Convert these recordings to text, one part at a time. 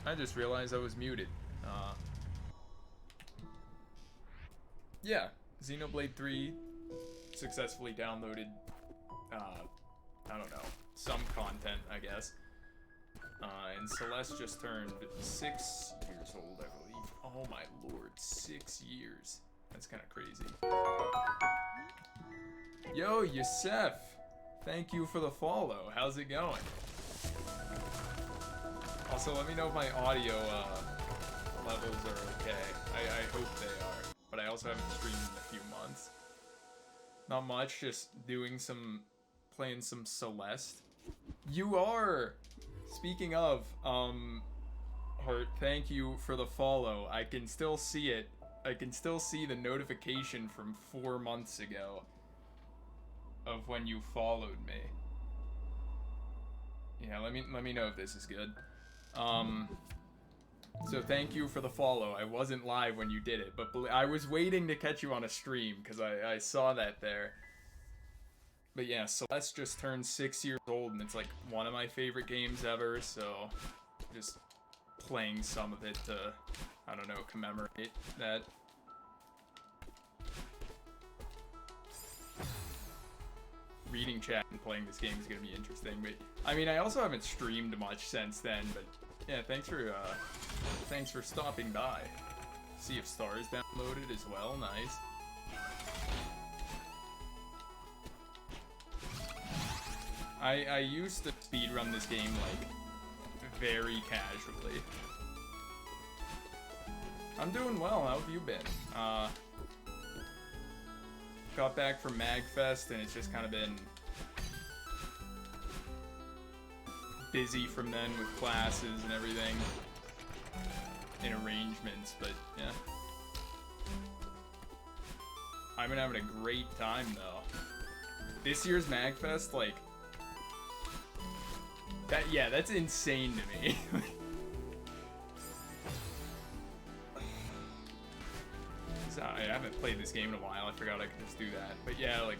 I just realized I was muted. Yeah, Xenoblade 3 successfully downloaded, I don't know, some content, I guess. And Celeste just turned 6 years old, I believe. Oh my lord, 6 years. That's kind of crazy. Yo, Yosef! Thank you for the follow. How's it going? Also, let me know if my audio levels are okay. I hope they are. But I also haven't streamed in a few months. Not much, just playing some Celeste. You are! Speaking of, Heart, thank you for the follow. I can still see it. I can still see the notification from 4 months ago of when you followed me. Yeah, let me know if this is good. So thank you for the follow. I wasn't live when you did it, but I was waiting to catch you on a stream because I saw that there. But yeah, Celeste just turned 6 years old and it's like one of my favorite games ever, so just playing some of it to, I don't know, commemorate that. Reading chat and playing this game is gonna be interesting, but I mean, I also haven't streamed much since then, but yeah, thanks for stopping by. See if Stars downloaded as well, nice. I used to speedrun this game, like, very casually. I'm doing well, how have you been? Got back from MagFest and it's just kind of been busy from then with classes and everything and arrangements, but yeah. I've been having a great time though. This year's MagFest, like, yeah, that's insane to me. I haven't played this game in a while. I forgot I could just do that. But yeah, like,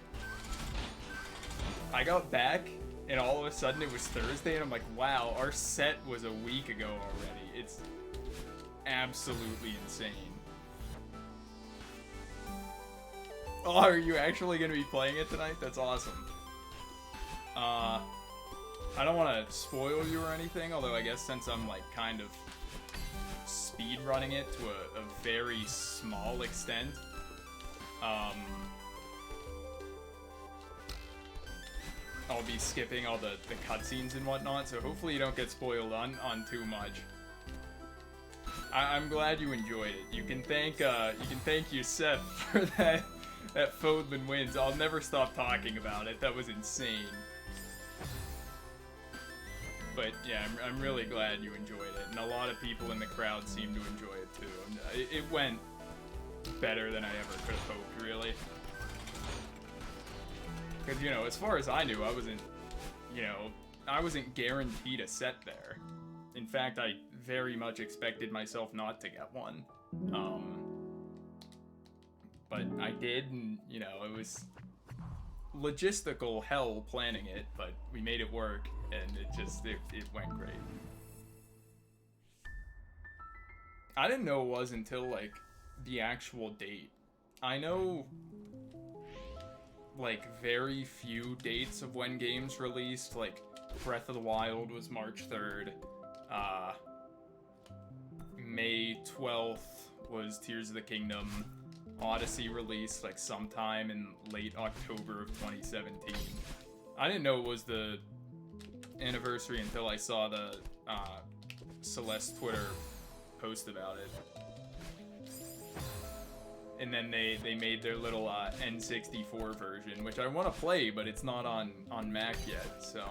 I got back and all of a sudden it was Thursday and I'm like, wow, our set was a week ago already. It's absolutely insane. Oh, are you actually going to be playing it tonight? That's awesome. I don't want to spoil you or anything, although I guess since I'm like kind of speed running it to a very small extent, I'll be skipping all the cutscenes and whatnot, so hopefully you don't get spoiled on too much. I'm glad you enjoyed it. You can thank Yosef for that Fodlan wins. I'll never stop talking about it. That was insane. But yeah, I'm really glad you enjoyed it, and a lot of people in the crowd seem to enjoy it too. It went better than I ever could have hoped, really. Because, you know, as far as I knew, I wasn't guaranteed a set there. In fact, I very much expected myself not to get one. But I did, and, you know, it was logistical hell planning it, but we made it work, and it went great. I didn't know it was until, like, the actual date. I know, like, very few dates of when games released. Like, Breath of the Wild was March 3rd. May 12th was Tears of the Kingdom. Odyssey released, like, sometime in late October of 2017. I didn't know it was the anniversary until I saw the Celeste Twitter post about it. and then they made their little N64 version, which I want to play, but it's not on Mac yet, so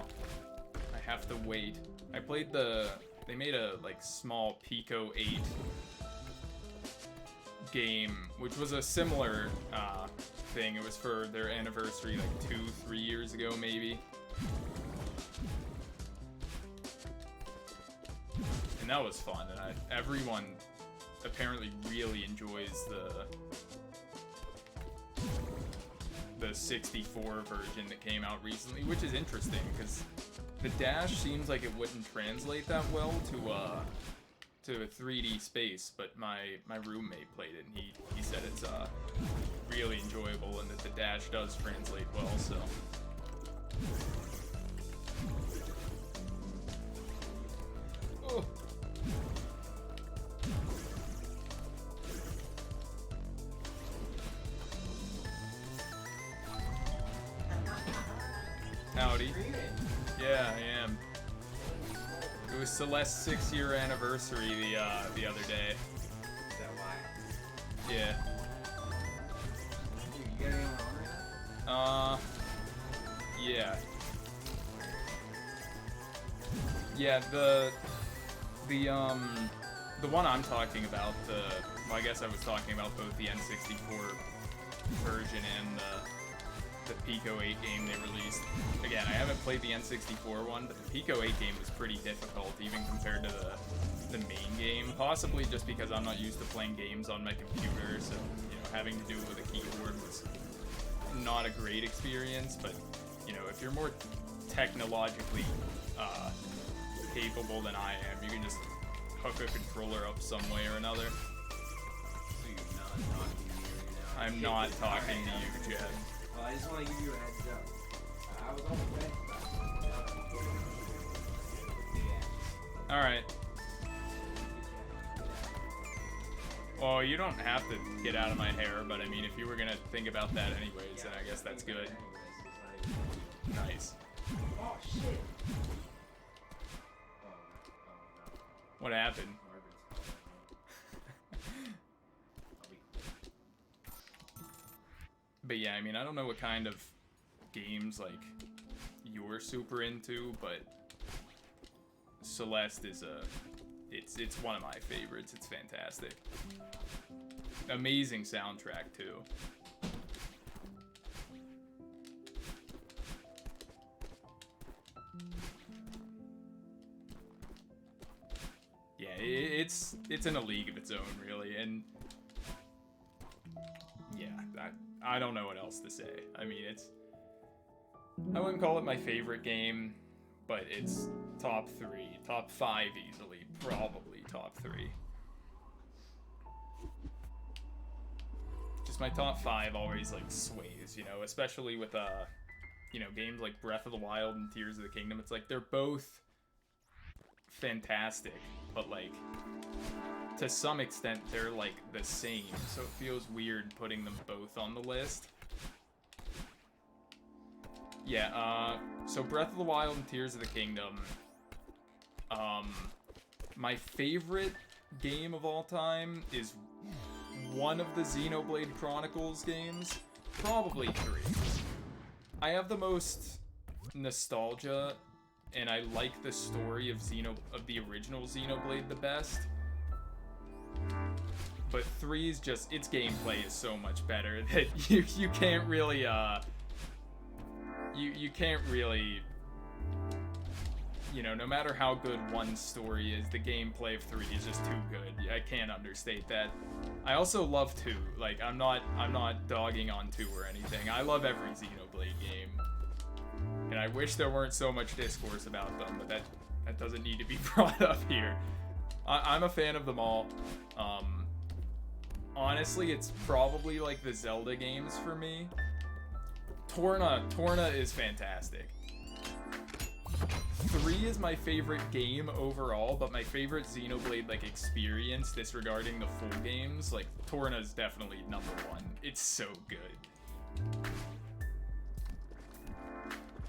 I have to wait. I played they made a like small Pico 8 game, which was a similar thing. It was for their anniversary like 2-3 years ago maybe. And that was fun, and everyone apparently really enjoys the 64 version that came out recently, which is interesting because the Dash seems like it wouldn't translate that well to a 3D space, but my roommate played it and he said it's really enjoyable and that the Dash does translate well, so. Oh. Howdy. Yeah, I am. It was Celeste's 6-year anniversary the other day. Is that why? Yeah. Dude, you got anyone on right now? Yeah. Yeah, the one I'm talking about, well, I guess I was talking about both the N64 version and the Pico 8 game they released. Again, I haven't played the N64 one, but the Pico 8 game was pretty difficult, even compared to the main game. Possibly just because I'm not used to playing games on my computer, so having to do it with a keyboard was not a great experience. But if you're more technologically capable than I am, you can just hook a controller up some way or another. So you're not talking to me right now. I'm not talking to you, Jed. Well, I just want to give you a heads up. I was on the way. Alright. Well, you don't have to get out of my hair, but I mean, if you were gonna think about that anyways, then I guess that's good. Nice. Oh, shit. What happened? But yeah, I mean, I don't know what kind of games like you're super into, but Celeste is it's one of my favorites. It's fantastic. Amazing soundtrack too. Yeah, it's in a league of its own, really, and yeah, I don't know what else to say. I mean, I wouldn't call it my favorite game, but it's top 3, top 5 easily, probably top 3. Just my top 5 always like sways, especially with games like Breath of the Wild and Tears of the Kingdom. It's like they're both fantastic, but like to some extent they're like the same, so it feels weird putting them both on the list. Yeah, so Breath of the Wild and Tears of the Kingdom, my favorite game of all time is one of the Xenoblade Chronicles games, probably 3. I have the most nostalgia, and I like the story of the original Xenoblade the best. But 3 is just, its gameplay is so much better that you can't really you can't really, no matter how good one story is, the gameplay of 3 is just too good. I can't understate that. I also love 2. Like, I'm not dogging on 2 or anything. I love every Xenoblade game. And I wish there weren't so much discourse about them, but that doesn't need to be brought up here. I'm a fan of them all. Honestly, it's probably like the Zelda games for me. Torna is fantastic. 3 is my favorite game overall, but my favorite Xenoblade like experience, disregarding the full games, like Torna is definitely number 1. It's so good.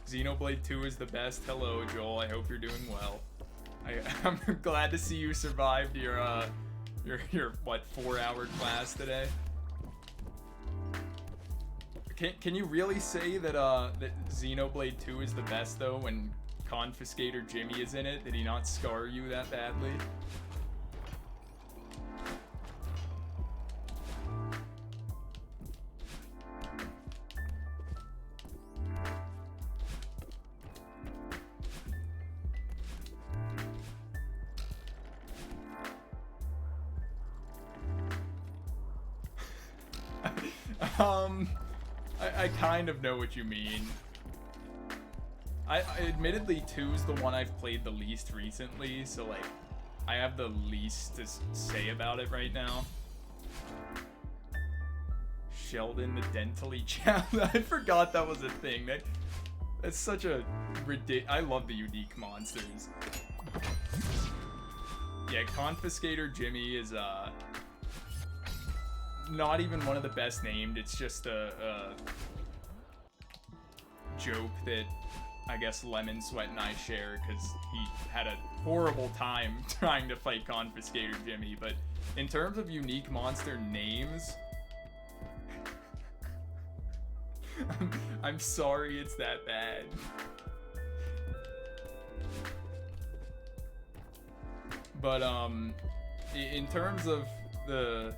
Xenoblade 2 is the best. Hello, Joel. I hope you're doing well. I'm glad to see you survived your what, 4-hour class today. Can you really say that that Xenoblade 2 is the best though when Confiscator Jimmy is in it? Did he not scar you that badly? I kind of know what you mean. I admittedly 2's the one I've played the least recently, so like I have the least to say about it right now. Sheldon the dentally challenged. I forgot that was a thing. That's such a ridiculous. I love the unique monsters. Yeah, Confiscator Jimmy is not even one of the best named. It's just a joke that I guess Lemon Sweat and I share because he had a horrible time trying to fight Confiscator Jimmy. But in terms of unique monster names, I'm sorry it's that bad. But in terms of the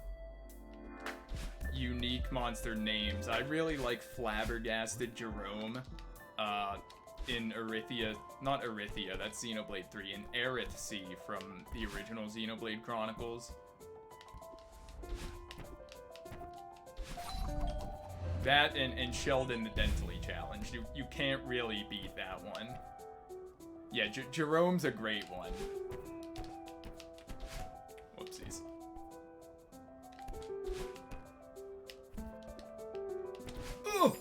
unique monster names, I really like Flabbergasted Jerome in Erythia, not Erythia, that's Xenoblade 3, in Erithsea from the original Xenoblade Chronicles. That and Sheldon the Dentally Challenge, you can't really beat that one. Yeah, Jerome's a great one. Whoopsies. Oh!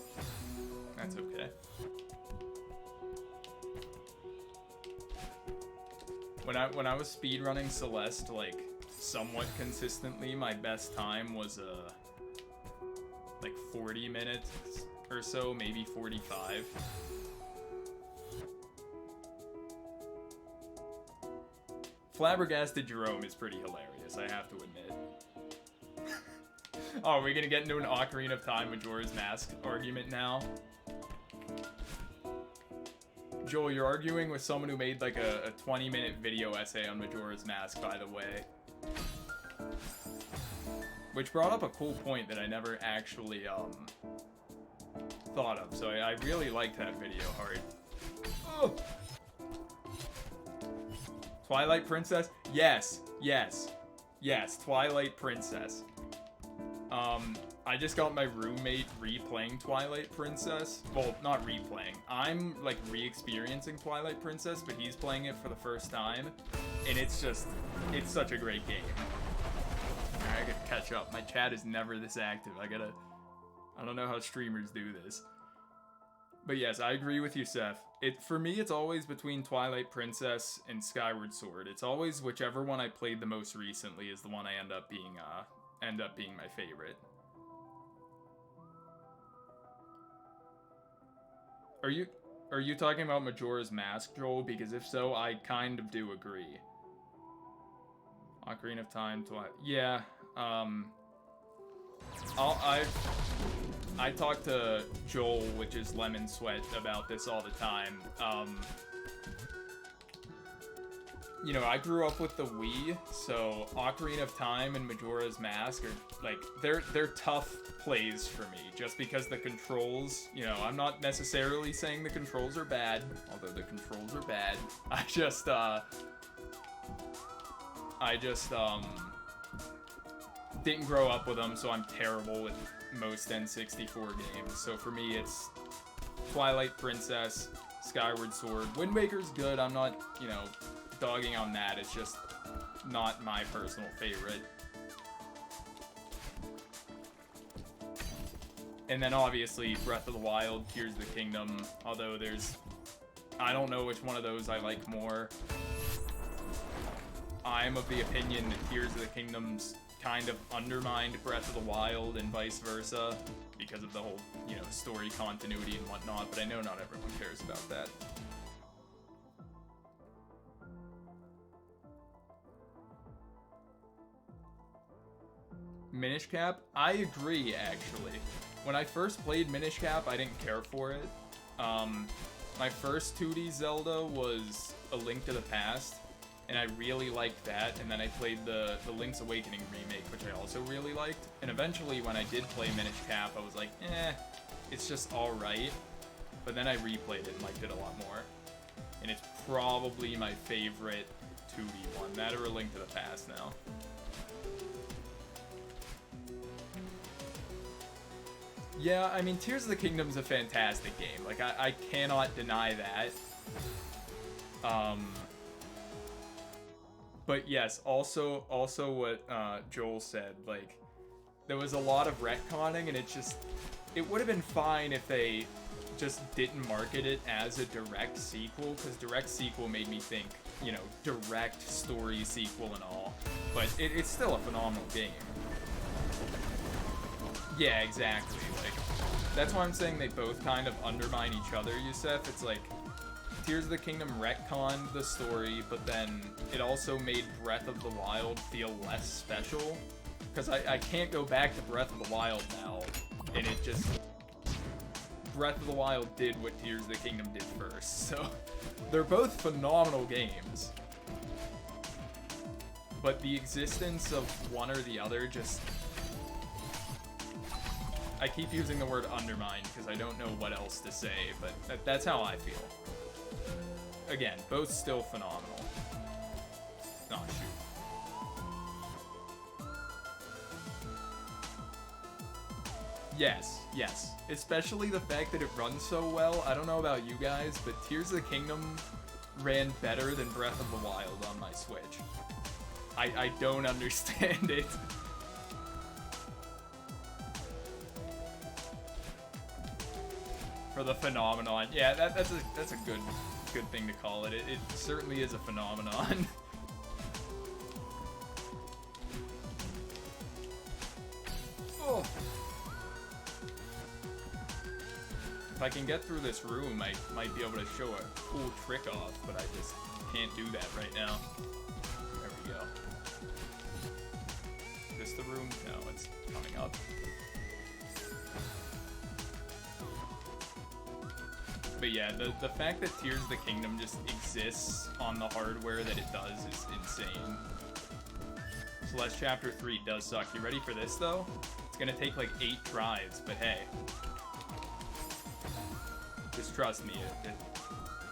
That's okay. When I was speedrunning Celeste, like, somewhat consistently, my best time was, like 40 minutes or so, maybe 45. Flabbergasted Jerome is pretty hilarious, I have to admit. Oh, are we gonna get into an Ocarina of Time Majora's Mask argument now? Joel, you're arguing with someone who made like a 20-minute video essay on Majora's Mask, by the way. Which brought up a cool point that I never actually thought of, so I really liked that video, Hard. Oh. Twilight Princess? Yes, yes, yes, Twilight Princess. I just got my roommate replaying Twilight Princess. Well, not replaying. I'm like re-experiencing Twilight Princess, but he's playing it for the first time, and it's such a great game. I gotta catch up. My chat is never this active. I don't know how streamers do this. But yes, I agree with you, Seth. For me, it's always between Twilight Princess and Skyward Sword. It's always whichever one I played the most recently is the one I end up being my favorite. Are you talking about Majora's Mask, Joel? Because if so, I kind of do agree. Ocarina of Time, Twilight. Yeah. I talk to Joel, which is Lemon Sweat, about this all the time. You know, I grew up with the Wii, so Ocarina of Time and Majora's Mask are, like, they're tough plays for me, just because the controls, you know, I'm not necessarily saying the controls are bad, although the controls are bad. I just didn't grow up with them, so I'm terrible with most N64 games. So for me, it's Twilight Princess, Skyward Sword. Wind Waker's good, I'm not, you know, dogging on that, it's just not my personal favorite. And then obviously Breath of the Wild, Tears of the Kingdom, although I don't know which one of those I like more. I'm of the opinion that Tears of the Kingdom's kind of undermined Breath of the Wild and vice versa because of the whole, you know, story continuity and whatnot, but I know not everyone cares about that. Minish Cap? I agree, actually. When I first played Minish Cap, I didn't care for it. My first 2D Zelda was A Link to the Past, and I really liked that, and then I played the Link's Awakening remake, which I also really liked, and eventually when I did play Minish Cap, I was like, it's just alright, but then I replayed it and liked it a lot more, and it's probably my favorite 2D one, that or A Link to the Past now. Yeah, I mean, Tears of the Kingdom's a fantastic game. Like, I cannot deny that. But yes, also what Joel said, like, there was a lot of retconning, and it would have been fine if they just didn't market it as a direct sequel, because direct sequel made me think, you know, direct story sequel and all. But it's still a phenomenal game. Yeah, exactly. Like, that's why I'm saying they both kind of undermine each other, Yusef. It's like, Tears of the Kingdom retconned the story, but then it also made Breath of the Wild feel less special. Because I can't go back to Breath of the Wild now, and it just... Breath of the Wild did what Tears of the Kingdom did first, so... They're both phenomenal games. But the existence of one or the other just... I keep using the word undermine because I don't know what else to say, but that's how I feel. Again, both still phenomenal. Oh, shoot. Yes. Especially the fact that it runs so well. I don't know about you guys, but Tears of the Kingdom ran better than Breath of the Wild on my Switch. I don't understand it. For the phenomenon. Yeah, that's a good thing to call it. It certainly is a phenomenon. Oh. If I can get through this room, I might be able to show a cool trick off, but I just can't do that right now. There we go. Is this the room? No, it's coming up. But yeah, the fact that Tears of the Kingdom just exists on the hardware that it does is insane. Celeste Chapter 3 does suck. You ready for this, though? It's gonna take like 8 tries, but hey. Just trust me, you're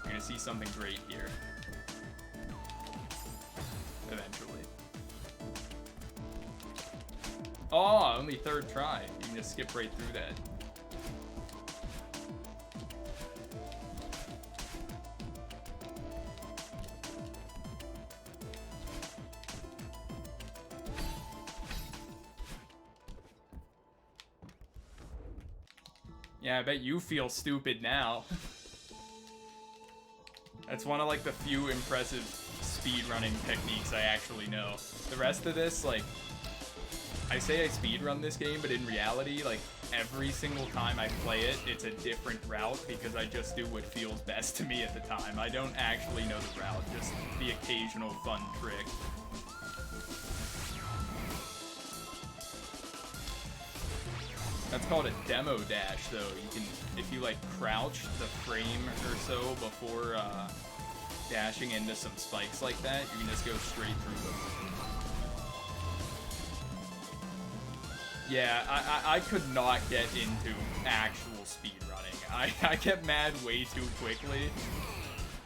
gonna see something great here. Eventually. Oh, only 3rd try. You can just skip right through that. Yeah, I bet you feel stupid now. That's one of like the few impressive speedrunning techniques I actually know. The rest of this, like, I say I speedrun this game, but in reality, like, every single time I play it, it's a different route because I just do what feels best to me at the time. I don't actually know the route, just the occasional fun trick. That's called a demo dash, though. You can, if you like crouch the frame or so before dashing into some spikes like that, you can just go straight through them. Yeah, I could not get into actual speedrunning. I get mad way too quickly,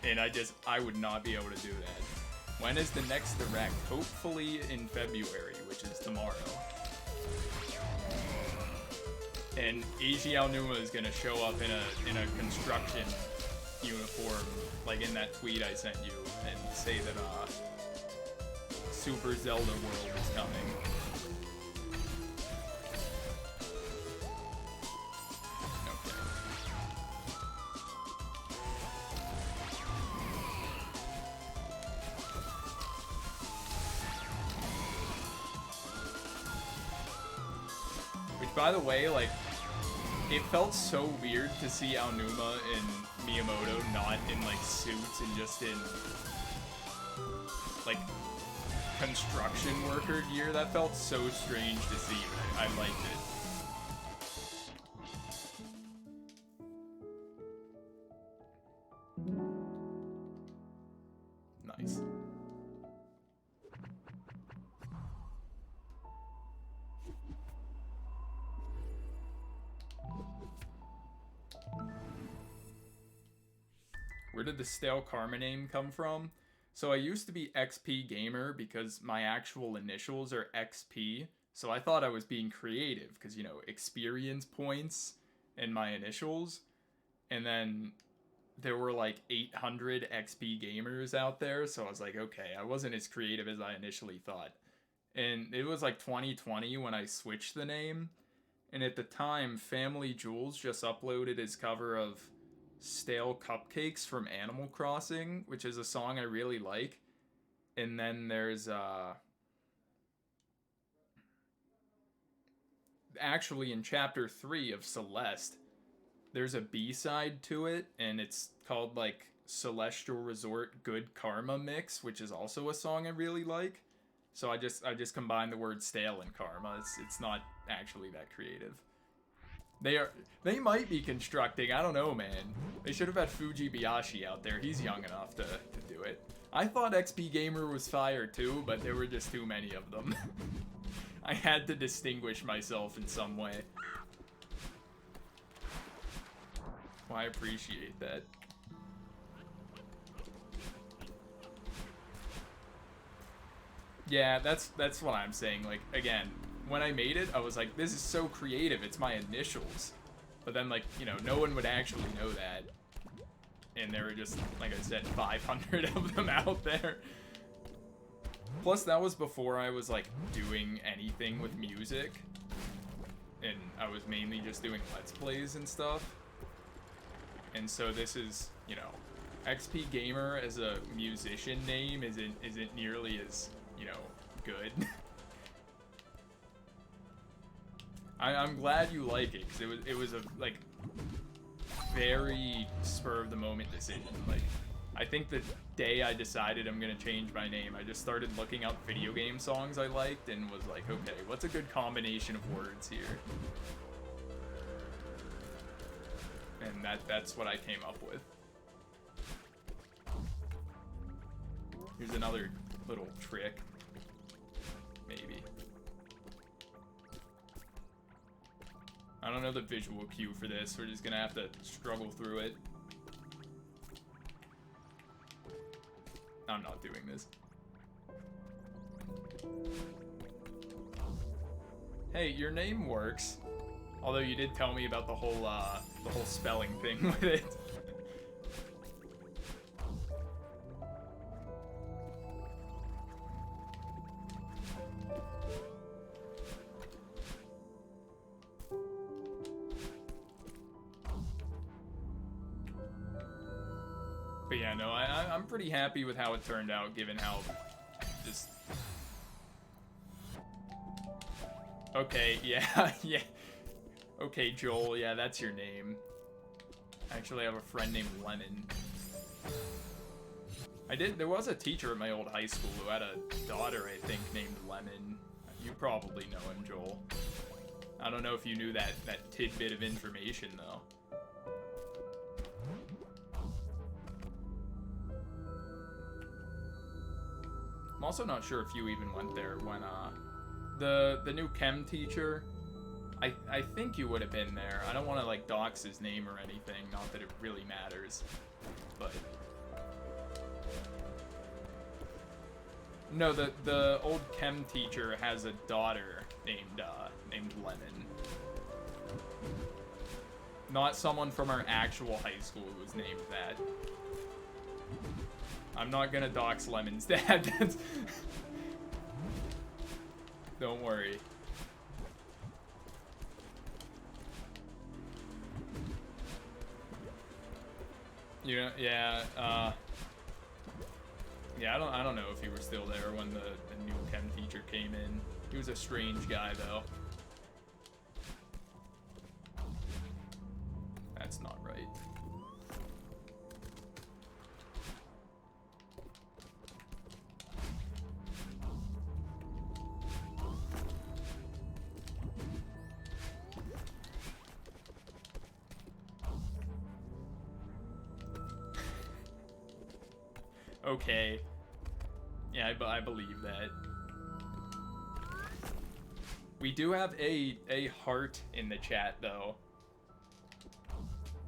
and I would not be able to do that. When is the next direct? Hopefully in February, which is tomorrow. And Eiji Aonuma is gonna show up in a construction uniform, like in that tweet I sent you, and say that Super Zelda World is coming. Okay. Which, by the way, like, it felt so weird to see Aonuma and Miyamoto not in, like, suits and just in, like, construction worker gear. That felt so strange to see, but I liked it. Nice. Where did the Stale Karma name come from? So I used to be XP Gamer because my actual initials are XP. So I thought I was being creative because, you know, experience points and my initials. And then there were like 800 XP gamers out there. So I was like, okay, I wasn't as creative as I initially thought. And it was like 2020 when I switched the name. And at the time, Family Jewels just uploaded his cover of Stale Cupcakes from Animal Crossing, which is a song I really like. And then there's actually in chapter 3 of Celeste, there's a B-side to it, and it's called like Celestial Resort Good Karma Mix, which is also a song I really like. So I just combined the word stale and karma. It's not actually that creative. They might be constructing. I don't know, man. They should have had Fuji Biyashi out there. He's young enough to do it. I thought XP Gamer was fire too, but there were just too many of them. I had to distinguish myself in some way. Well, I appreciate that. Yeah, that's what I'm saying. Like, again, when I made it, I was like, this is so creative, it's my initials. But then, like, you know, no one would actually know that. And there were just, like I said, 500 of them out there. Plus, that was before I was, like, doing anything with music. And I was mainly just doing Let's Plays and stuff. And so this is, you know, XP Gamer as a musician name isn't nearly as, you know, good. I'm glad you like it, because it was a, like, very spur of the moment decision. Like, I think the day I decided I'm gonna change my name, I just started looking up video game songs I liked and was like, okay, what's a good combination of words here? And that's what I came up with. Here's another little trick. Maybe. I don't know the visual cue for this. We're just gonna have to struggle through it. I'm not doing this. Hey, your name works. Although you did tell me about the whole spelling thing with it. But yeah, no, I'm pretty happy with how it turned out, given how just... Okay, yeah, yeah. Okay, Joel, yeah, that's your name. Actually, I have a friend named Lemon. There was a teacher at my old high school who had a daughter, I think, named Lemon. You probably know him, Joel. I don't know if you knew that tidbit of information, though. I'm also not sure if you even went there when, the new chem teacher, I think you would have been there. I don't want to, like, dox his name or anything, not that it really matters, but... No, the old chem teacher has a daughter named Lemon. Not someone from our actual high school who was named that. I'm not gonna dox Lemon's dad. Don't worry. Yeah, yeah, I don't know if you were still there when the new chem teacher came in. He was a strange guy, though. That's not right. okay. Yeah, I believe that. We do have a heart in the chat, though.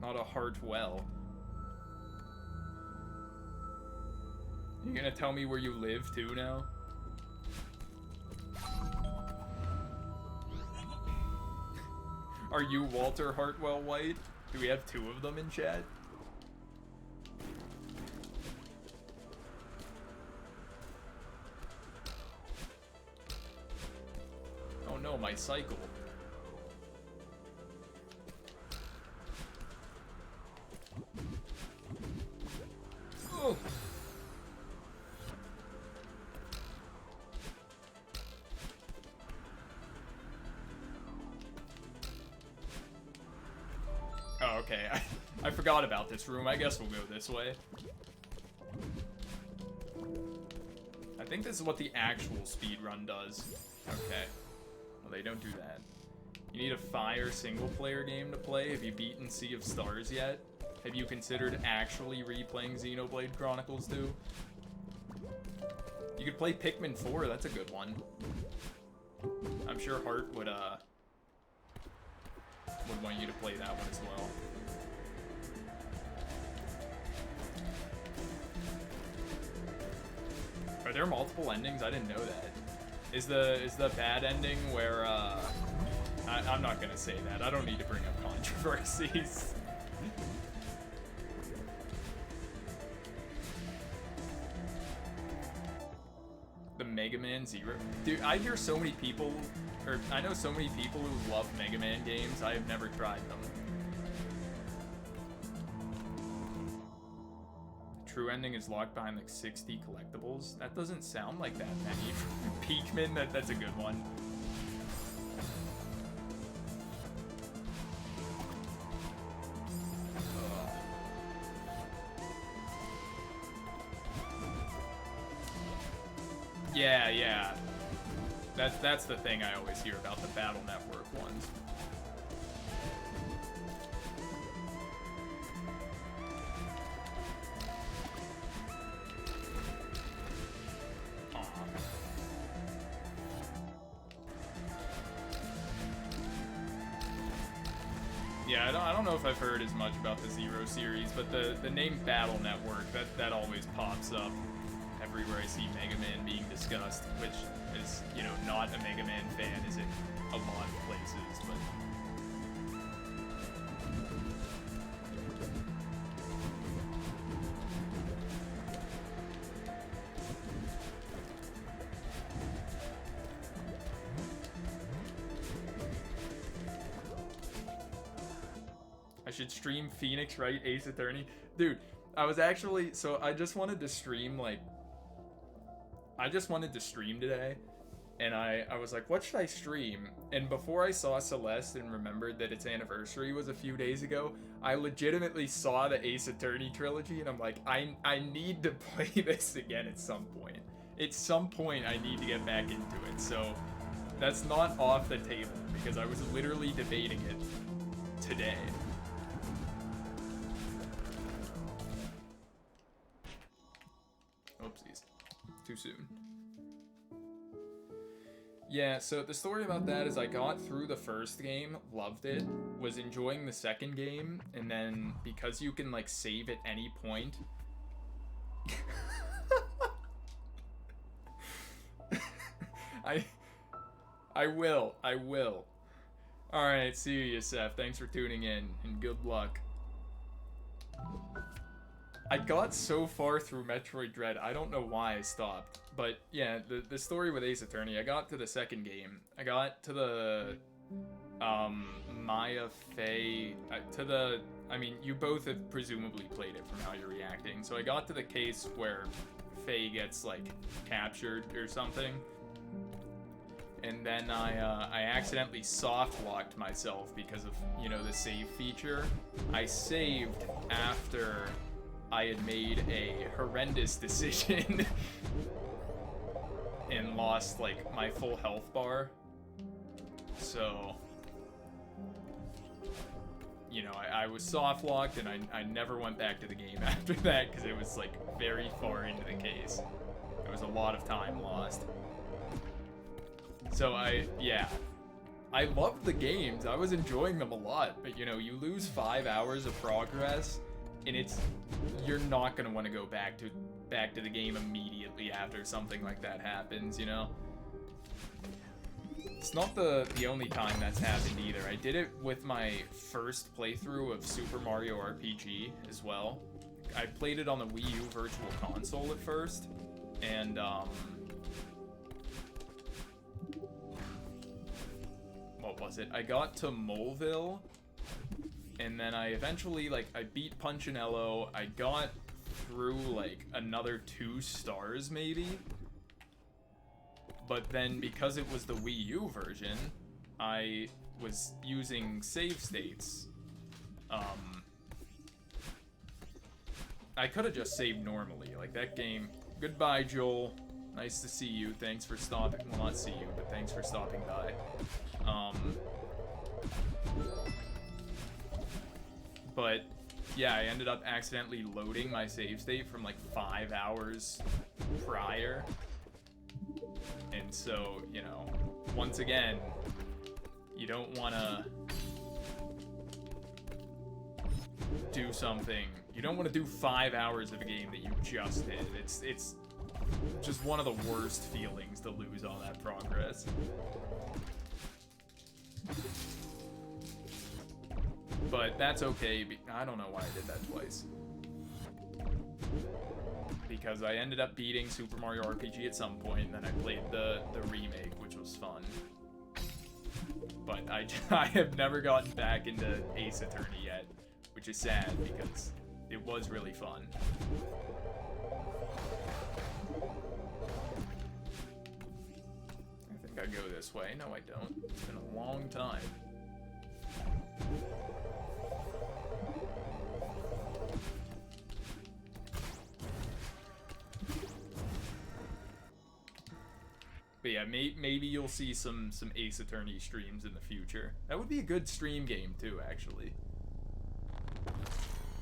Not a heart well. You gonna tell me where you live, too, now? Are you Walter Hartwell White? Do we have 2 of them in chat? Oh no, my cycle. Oh. Oh, okay. I forgot about this room. I guess we'll go this way. I think this is what the actual speedrun does. Okay. Well, they don't do that. You need a fire single-player game to play. Have you beaten Sea of Stars yet? Have you considered actually replaying Xenoblade Chronicles 2? You could play Pikmin 4. That's a good one. I'm sure Hart would want you to play that one as well. Are there multiple endings? I didn't know that. Is the bad ending where I'm not gonna say that. I don't need to bring up controversies. The Mega Man Zero. Dude, I hear so many people, or I know so many people who love Mega Man games. I have never tried them. The true ending is locked behind like 60 collectibles. That doesn't sound like that many. Peakman, that's a good one. Yeah. That's the thing I always hear about the Battle Network ones. Yeah, I don't know if I've heard as much about the Zero series, but the name Battle Network, that always pops up everywhere I see Mega Man being discussed, which is, you know, not a Mega Man fan is in a lot of places, but... I should stream Phoenix Wright Ace Attorney. Dude, I was actually, so I just wanted to stream, like, today, and I was like, what should I stream? And before I saw Celeste and remembered that its anniversary was a few days ago, I legitimately saw the Ace Attorney trilogy, and I'm like, I need to play this again at some point. At some point, I need to get back into it, so that's not off the table, because I was literally debating it today. Oopsies. Too soon. Yeah, so the story about that is I got through the first game, loved it, was enjoying the second game, and then because you can, like, save at any point... I will. Alright, see you, Yosef. Thanks for tuning in, and good luck. I got so far through Metroid Dread, I don't know why I stopped. But yeah, the story with Ace Attorney, I got to the second game. I got to the Maya Fey, I mean, you both have presumably played it from how you're reacting. So I got to the case where Faye gets, like, captured or something. And then I accidentally soft-locked myself because of, you know, the save feature. I saved after I had made a horrendous decision and lost, like, my full health bar. So, you know, I was soft locked, and I never went back to the game after that because it was like very far into the case. There was a lot of time lost. So yeah, I loved the games. I was enjoying them a lot, but you know, you lose 5 hours of progress, and you're not gonna want to go back to the game immediately after something like that happens, you know? It's not the only time that's happened either. I did it with my first playthrough of Super Mario RPG as well. I played it on the Wii U Virtual Console at first, and what was it? I got to Moleville, and then I eventually, like, I beat Punchinello. I got through, like, another 2 stars, maybe. But then, because it was the Wii U version, I was using save states. I could have just saved normally. Like, that game... Goodbye, Joel. Nice to see you. Thanks for stopping... Well, not see you, but thanks for stopping by. But, yeah, I ended up accidentally loading my save state from, like, 5 hours prior. And so, you know, once again, you don't want to do something. You don't want to do 5 hours of a game that you just did. It's just one of the worst feelings to lose all that progress. But that's okay. I don't know why I did that twice. Because I ended up beating Super Mario RPG at some point, and then I played the remake, which was fun. But I have never gotten back into Ace Attorney yet, which is sad because it was really fun. I think I go this way. No, I don't. It's been a long time. But yeah, maybe you'll see some Ace Attorney streams in the future. That would be a good stream game too, actually.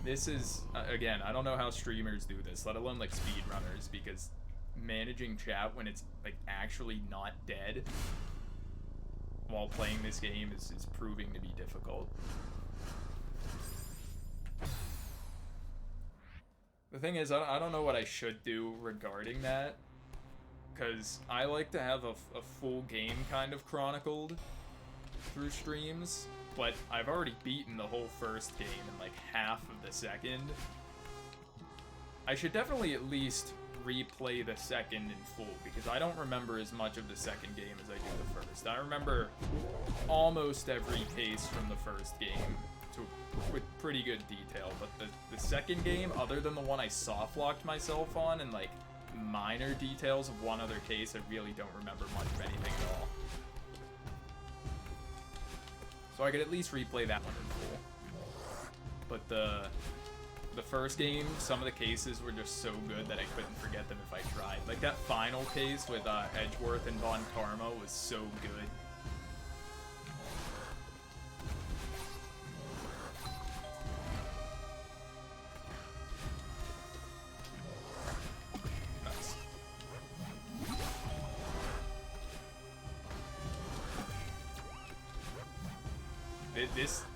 This is, again, I don't know how streamers do this, let alone like speedrunners, because managing chat when it's like actually not dead while playing this game is proving to be difficult. The thing is, I don't know what I should do regarding that. Because I like to have a full game kind of chronicled through streams, but I've already beaten the whole first game in like half of the second. I should definitely at least replay the second in full, because I don't remember as much of the second game as I do the first. I remember almost every case from the first game with pretty good detail, but the second game, other than the one I soft-locked myself on and like minor details of one other case, I really don't remember much of anything at all. So I could at least replay that one in full. But the first game, some of the cases were just so good that I couldn't forget them if I tried. Like that final case with Edgeworth and Von Karma was so good.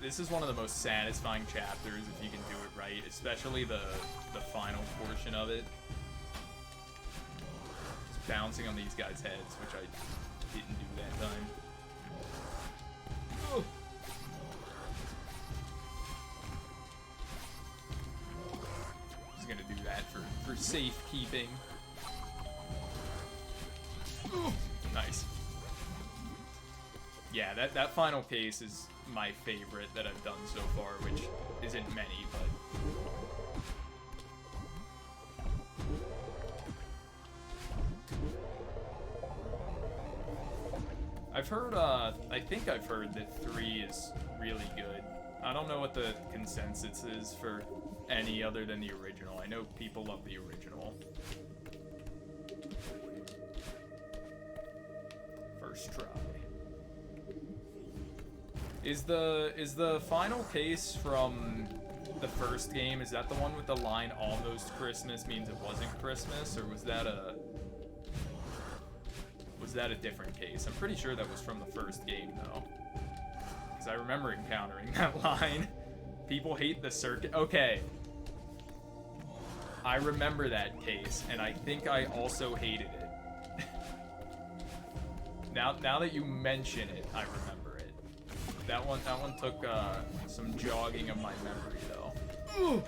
This is one of the most satisfying chapters if you can do it right, especially the final portion of it. Just bouncing on these guys' heads, which I didn't do that time. Oh. Just gonna do that for safekeeping. Oh. Nice. Yeah, that final case is my favorite that I've done so far, which isn't many, but I've heard, I think I've heard that 3 is really good. I don't know what the consensus is for any other than the original. I know people love the original. First try. Is the final case from the first game, is that the one with the line almost Christmas means it wasn't Christmas, or was that a different case? I'm pretty sure that was from the first game though, because I remember encountering that line. People hate the circuit. Okay, I remember that case, and I think I also hated it. now that you mention it, I remember it. That one took some jogging of my memory though.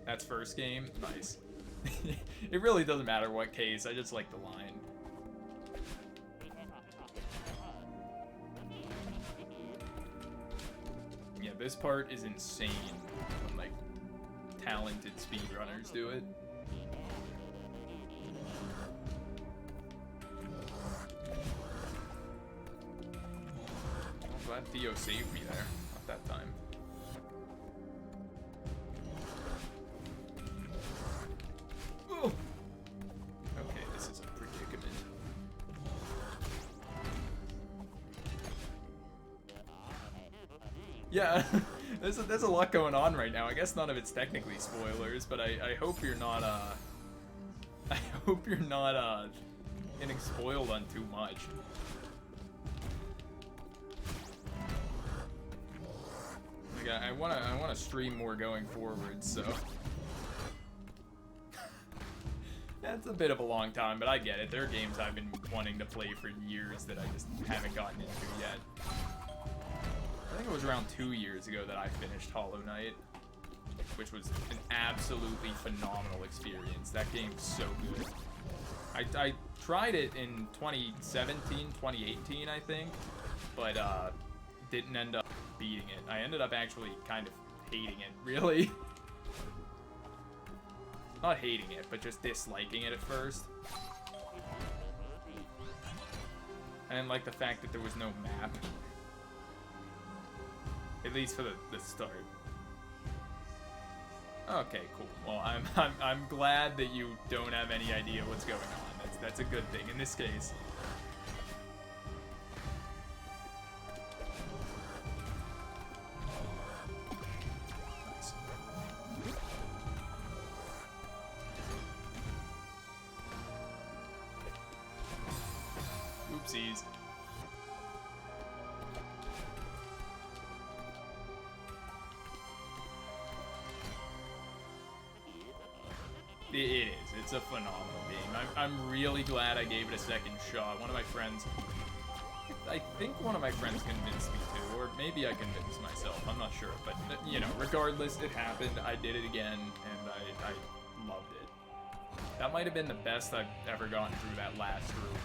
That's first game? Nice. It really doesn't matter what case, I just like the line. Yeah, this part is insane when like talented speedrunners do it. I'm glad Theo saved me there at that time. Ooh. Okay, this is a predicament. Yeah, there's a lot going on right now. I guess none of it's technically spoilers, but I hope you're not I hope you're not getting spoiled on too much. Like I wanna stream more going forward, so that's a bit of a long time, but I get it. There are games I've been wanting to play for years that I just haven't gotten into yet. I think it was around 2 years ago that I finished Hollow Knight, which was an absolutely phenomenal experience. That game's so good. I tried it in 2017, 2018, I think, but didn't end up beating it. I ended up actually kind of hating it, really. Not hating it, but just disliking it at first. I didn't like the fact that there was no map. At least for the start. Okay, cool. Well, I'm glad that you don't have any idea what's going on. That's a good thing in this case. Nice. Oopsies. It is. It's a phenomenal game. I'm really glad I gave it a second shot. One of my friends, I think one of my friends convinced me to, or maybe I convinced myself. I'm not sure, but you know, regardless, it happened. I did it again, and I loved it. That might have been the best I've ever gotten through that last room,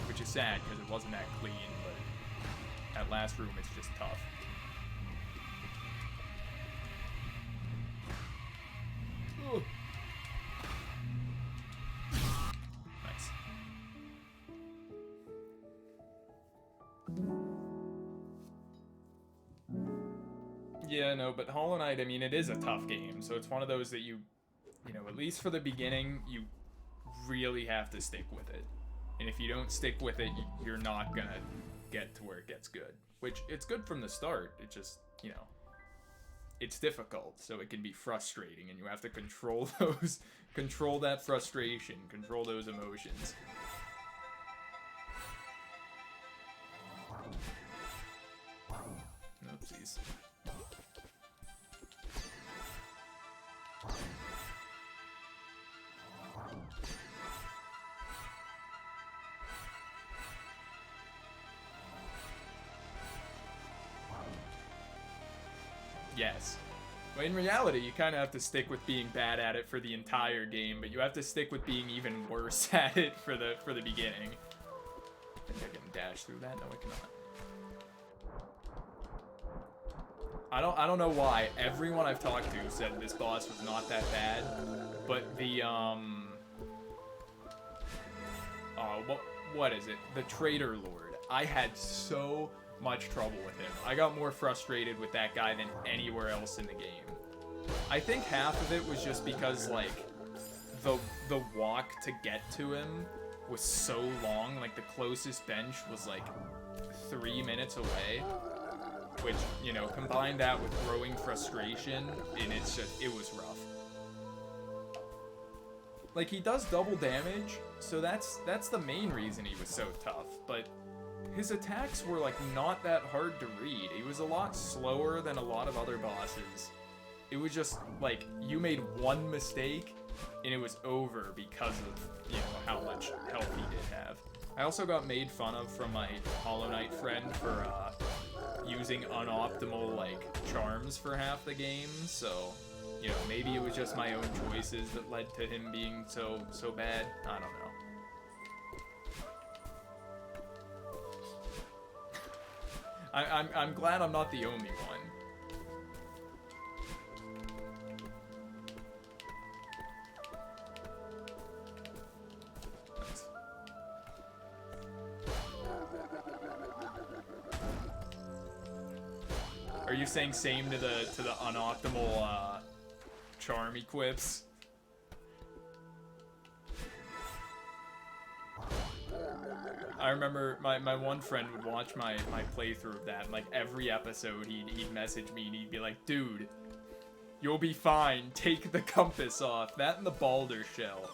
which is sad because it wasn't that clean, but that last room is just tough. Ooh. Yeah, no, but Hollow Knight, I mean, it is a tough game, so it's one of those that you know, at least for the beginning, you really have to stick with it. And if you don't stick with it, you're not gonna get to where it gets good. Which, it's good from the start, it just, you know, it's difficult, so it can be frustrating, and you have to control control that frustration, control those emotions. Oopsies. Yes. But in reality, you kind of have to stick with being bad at it for the entire game, but you have to stick with being even worse at it for the beginning. I think I can dash through that. No, I cannot. I don't know why. Everyone I've talked to said this boss was not that bad, but the what is it? The Traitor Lord. I had so much trouble with him. I got more frustrated with that guy than anywhere else in the game. I think half of it was just because like the walk to get to him was so long. Like the closest bench was like 3 minutes away, which, you know, combine that with growing frustration, and it's just, it was rough. Like, he does double damage, so that's the main reason he was so tough, but his attacks were, like, not that hard to read. He was a lot slower than a lot of other bosses. It was just, like, you made one mistake, and it was over because of, you know, how much health he did have. I also got made fun of from my Hollow Knight friend for, using unoptimal, like, charms for half the game, so... You know, maybe it was just my own choices that led to him being so bad. I don't know. I'm glad I'm not the only one. Nice. Are you saying same to the unoptimal charm equips? I remember my one friend would watch my playthrough of that, and like every episode he'd message me and he'd be like, dude, you'll be fine, take the compass off. That and the Balder Shell.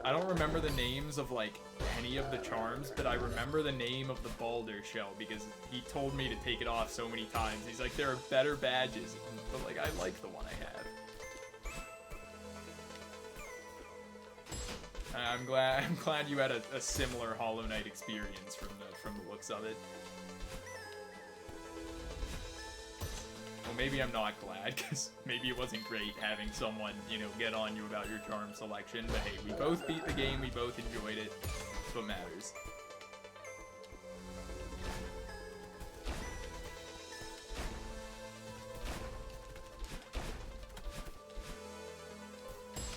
I don't remember the names of like any of the charms, but I remember the name of the Balder Shell because he told me to take it off so many times. He's like, there are better badges, but like I like the one I have. I'm glad you had a similar Hollow Knight experience from the looks of it. Well, maybe I'm not glad, because maybe it wasn't great having someone, you know, get on you about your charm selection, but hey, we both beat the game, we both enjoyed it. That's what matters.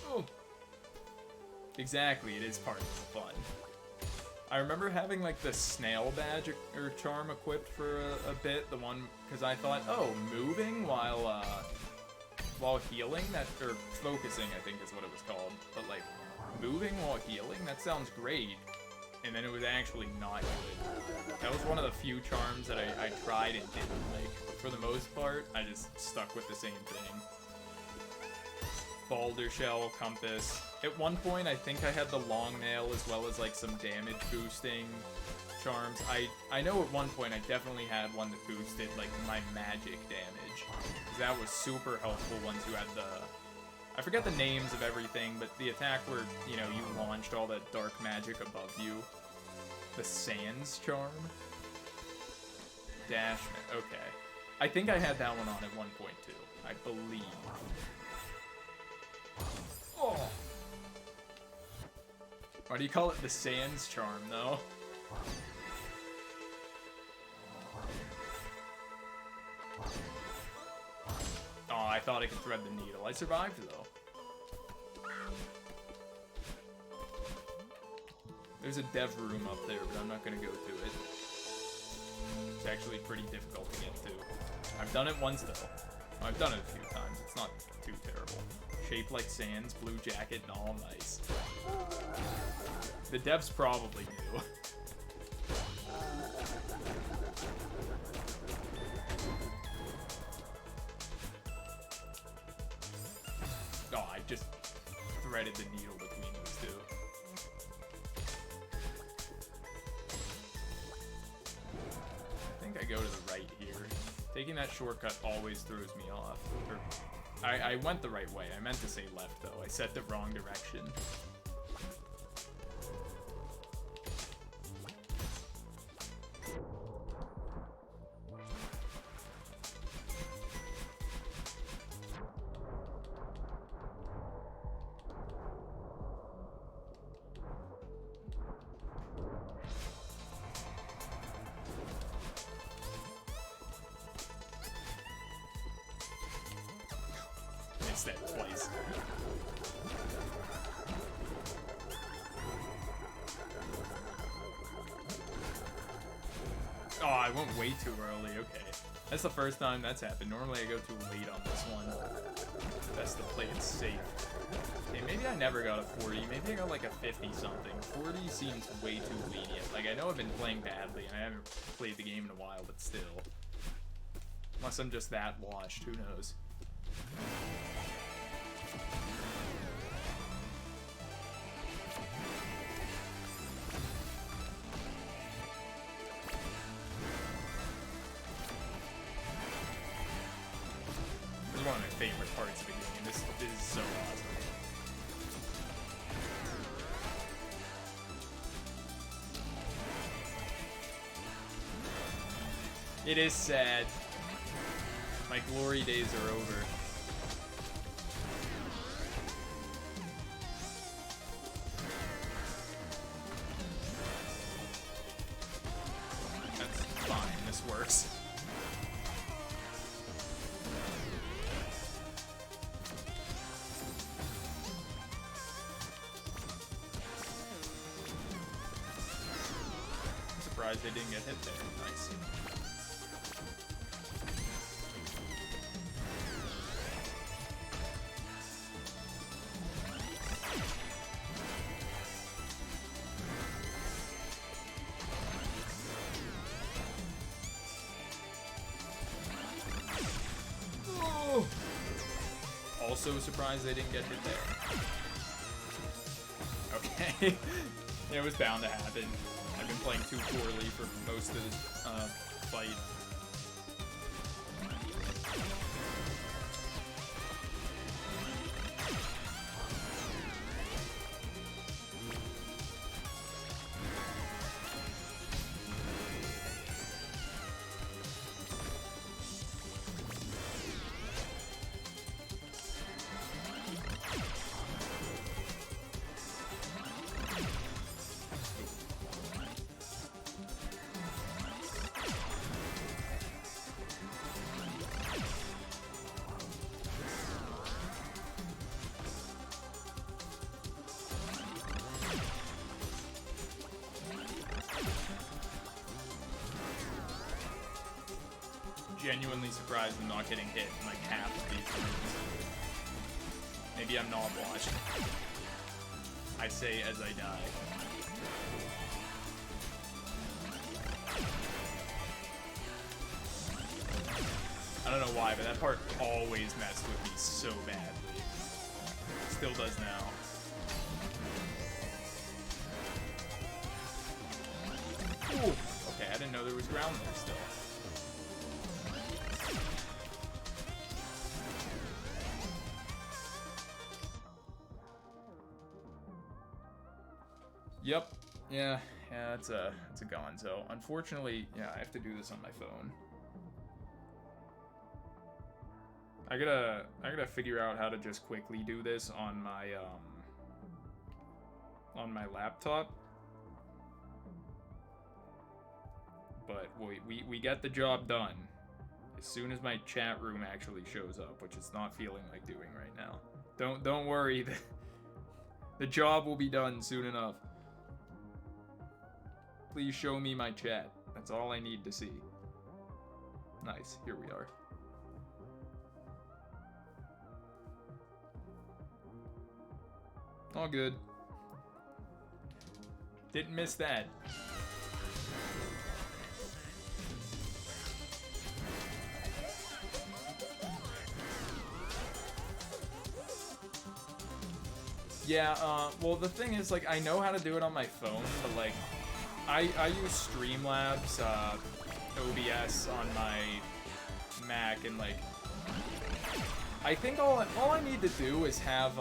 Oh. Exactly, it is part of the fun. I remember having like the snail badge or charm equipped for a bit, the one, because I thought, oh, moving while healing, that, or focusing I think is what it was called, but like moving while healing, that sounds great, and then it was actually not good. That was one of the few charms that I tried and didn't like, but for the most part, I just stuck with the same thing. Balder Shell, Compass. At one point, I think I had the Long Nail as well as like some damage boosting charms. I know at one point I definitely had one that boosted like my magic damage. That was super helpful once you had the... I forget the names of everything, but the attack where, you know, you launched all that dark magic above you. The Sands charm? Dash... Okay. I think I had that one on at one point too. I believe. Oh. Why do you call it the Sands charm, though? Oh, I thought I could thread the needle. I survived, though. There's a dev room up there, but I'm not going to go to it. It's actually pretty difficult to get to. I've done it once, though. I've done it a few times. It's not too terrible. Shaped like Sands, blue jacket, and all nice. The devs probably knew. Oh, I just threaded the needle between those two. I think I go to the right here. Taking that shortcut always throws me off. I went the right way. I meant to say left, though. I said the wrong direction. That twice. Oh, I went way too early. Okay. That's the first time that's happened. Normally I go too late on this one. Best to play it safe. Okay, maybe I never got a 40. Maybe I got like a 50 something. 40 seems way too lenient. Like, I know I've been playing badly and I haven't played the game in a while, but still. Unless I'm just that washed, who knows? This is one of my favorite parts of the game. This is so awesome. It is sad. My glory days are over. That's fine, this works. I'm surprised they didn't get hit there. Nice. Also surprised they didn't get hit there. Okay. It was bound to happen. I've been playing too poorly for most of the fight. Genuinely surprised I'm not getting hit in like half of these rooms. Maybe I'm not watching. I say as I die. I don't know why, but that part always messed with me so badly. Still does now. Ooh. Okay, I didn't know there was ground there still. Yep. Yeah, it's a gonzo. Unfortunately, yeah, I have to do this on my phone. I gotta figure out how to just quickly do this on my laptop. But we get the job done as soon as my chat room actually shows up, which it's not feeling like doing right now. Don't worry, the job will be done soon enough. Please show me my chat. That's all I need to see. Nice, here we are. All good. Didn't miss that. Yeah, well the thing is, like, I know how to do it on my phone, but like, I use Streamlabs, OBS on my Mac, and like, I think all I need to do is have,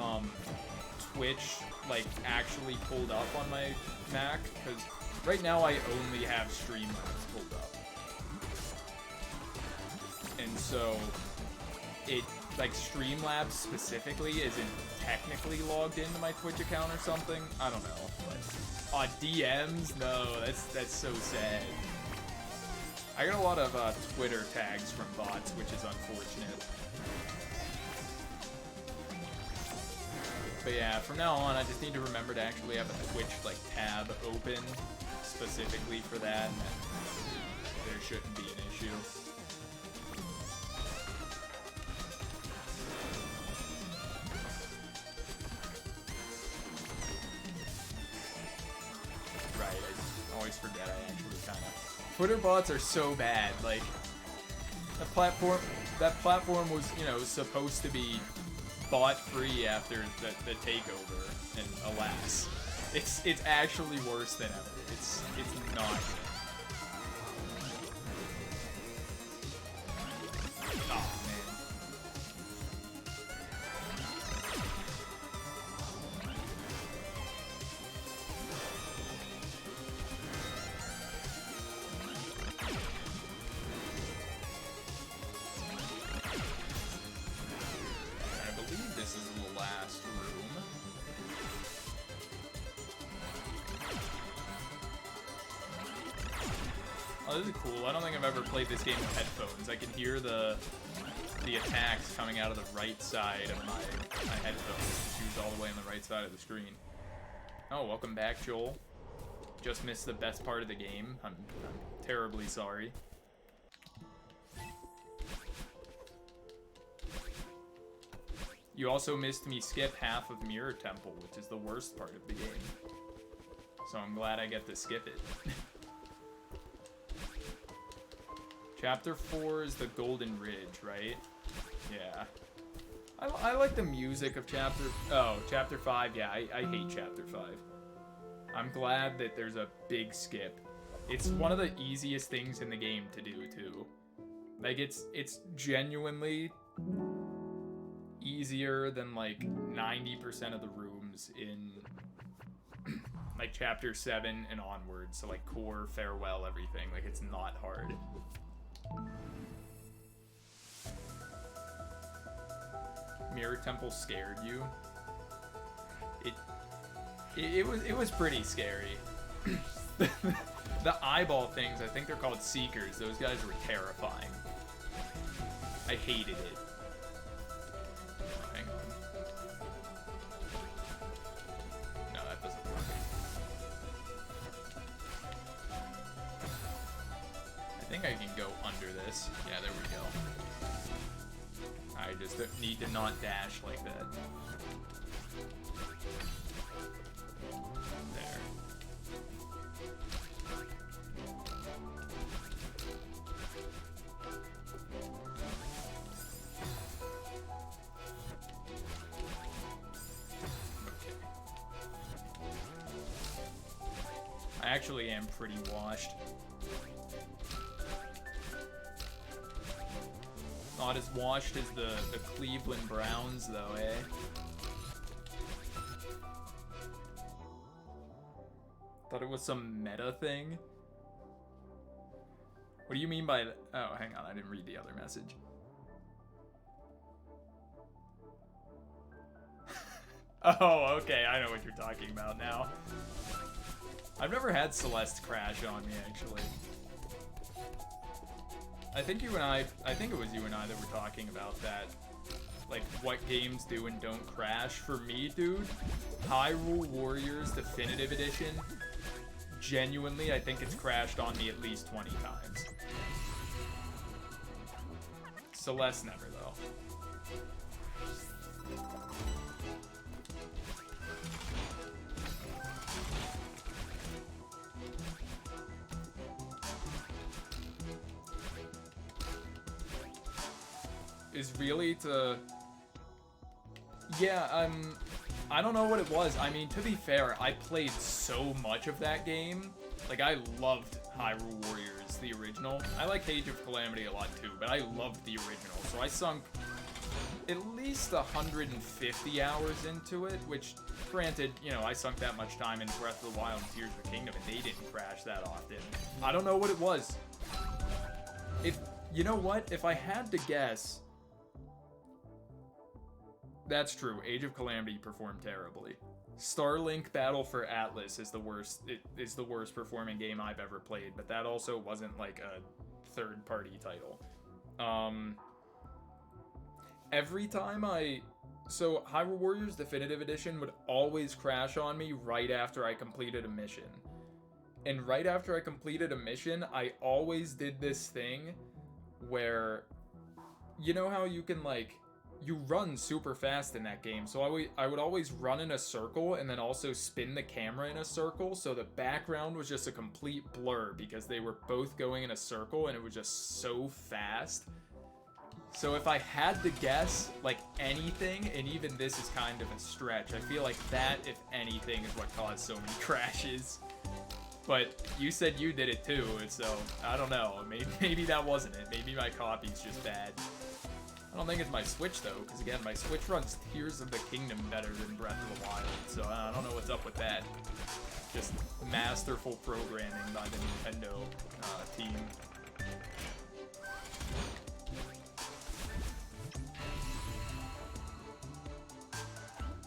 Twitch, like, actually pulled up on my Mac, because right now I only have Streamlabs pulled up. And so, it, like, Streamlabs specifically isn't technically logged into my Twitch account or something. I don't know, but DMs? No, that's so sad. I got a lot of Twitter tags from bots, which is unfortunate. But yeah, from now on, I just need to remember to actually have a Twitch like tab open specifically for that, and there shouldn't be an issue. always forget I actually kind of... Twitter bots are so bad. Like, that platform was, you know, supposed to be bot free after the takeover, and alas, it's actually worse than ever. It's not good. Oh man. I believe this is the last room. Oh, this is cool. I don't think I've ever played this game with headphones. I can hear the attacks coming out of the right side of my headphones. Choose all the way on the right side of the screen. Oh, welcome back, Joel. Just missed the best part of the game. I'm terribly sorry. You also missed me skip half of Mirror Temple, which is the worst part of the game. So I'm glad I get to skip it. Chapter 4 is the Golden Ridge, right? Yeah. I like the music of Chapter 5, yeah, I hate Chapter 5. I'm glad that there's a big skip. It's one of the easiest things in the game to do, too. Like, it's genuinely easier than, like, 90% of the rooms in, like, Chapter 7 and onwards. So, like, Core, Farewell, everything. Like, it's not hard. Mirror Temple scared you? It was pretty scary. The eyeball things, I think they're called Seekers. Those guys were terrifying. I hated it. Hang on. No, that doesn't work. I think I can go under this. Yeah, there we go. I just need to not dash like that. There. Okay. I actually am pretty washed. Not as washed as the Cleveland Browns, though, eh? Thought it was some meta thing. What do you mean by... Oh, hang on, I didn't read the other message. Oh, okay, I know what you're talking about now. I've never had Celeste crash on me, actually. I think it was you and I that were talking about that. Like, what games do and don't crash. For me, dude, Hyrule Warriors Definitive Edition, genuinely, I think it's crashed on me at least 20 times. Celeste never, though. Is really to... Yeah, I don't know what it was. I mean, to be fair, I played so much of that game. Like, I loved Hyrule Warriors, the original. I liked Age of Calamity a lot too, but I loved the original. So I sunk at least 150 hours into it, which, granted, you know, I sunk that much time in Breath of the Wild and Tears of the Kingdom, and they didn't crash that often. I don't know what it was. You know what? If I had to guess... That's true. Age of Calamity performed terribly. Starlink Battle for Atlas is the worst. It is the worst performing game I've ever played, but that also wasn't like a third-party title. Every time so Hyrule Warriors Definitive Edition would always crash on me right after I completed a mission. And right after I completed a mission, I always did this thing where, you know how you can, like, you run super fast in that game. So I would always run in a circle and then also spin the camera in a circle. So the background was just a complete blur because they were both going in a circle and it was just so fast. So if I had to guess, like, anything, and even this is kind of a stretch, I feel like that, if anything, is what caused so many crashes. But you said you did it too, so I don't know. Maybe that wasn't it. Maybe my copy's just bad. I don't think it's my Switch, though, because, again, my Switch runs Tears of the Kingdom better than Breath of the Wild, so I don't know what's up with that. Just masterful programming by the Nintendo team.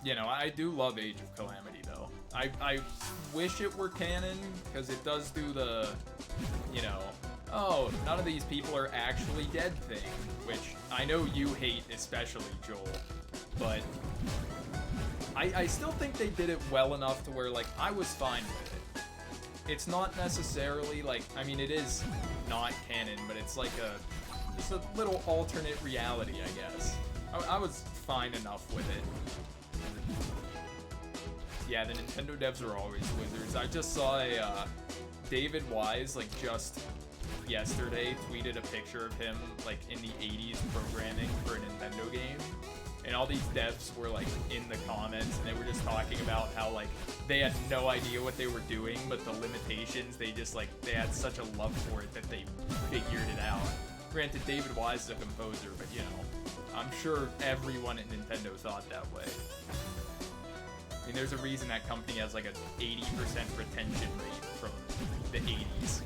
You know, I do love Age of Calamity, though. I wish it were canon, because it does do the, you know, oh, none of these people are actually dead thing, which I know you hate especially, Joel, but I still think they did it well enough to where, like, I was fine with it. It's not necessarily, like, I mean, it is not canon, but it's like it's a little alternate reality, I guess. I was fine enough with it. Yeah, the Nintendo devs are always wizards. I just saw a, David Wise, like, just yesterday tweeted a picture of him, like, in the 80s programming for a Nintendo game. And all these devs were, like, in the comments, and they were just talking about how, like, they had no idea what they were doing, but the limitations, they just, like, they had such a love for it that they figured it out. Granted, David Wise is a composer, but, you know, I'm sure everyone at Nintendo thought that way. I mean, there's a reason that company has like a 80% retention rate from the 80s.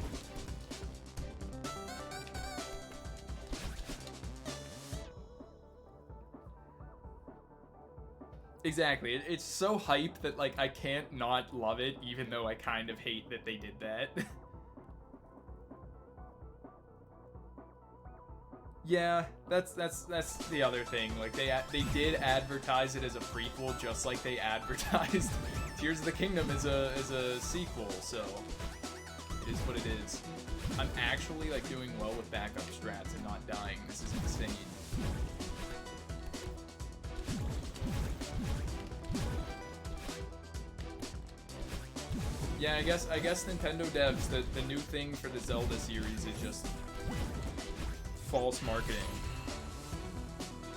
Exactly. It's so hype that, like, I can't not love it, even though I kind of hate that they did that. Yeah, that's the other thing. Like, they did advertise it as a prequel, just like they advertised Tears of the Kingdom as a sequel. So it is what it is. I'm actually, like, doing well with backup strats and not dying. This is insane. Yeah, I guess Nintendo devs, the new thing for the Zelda series is just false marketing.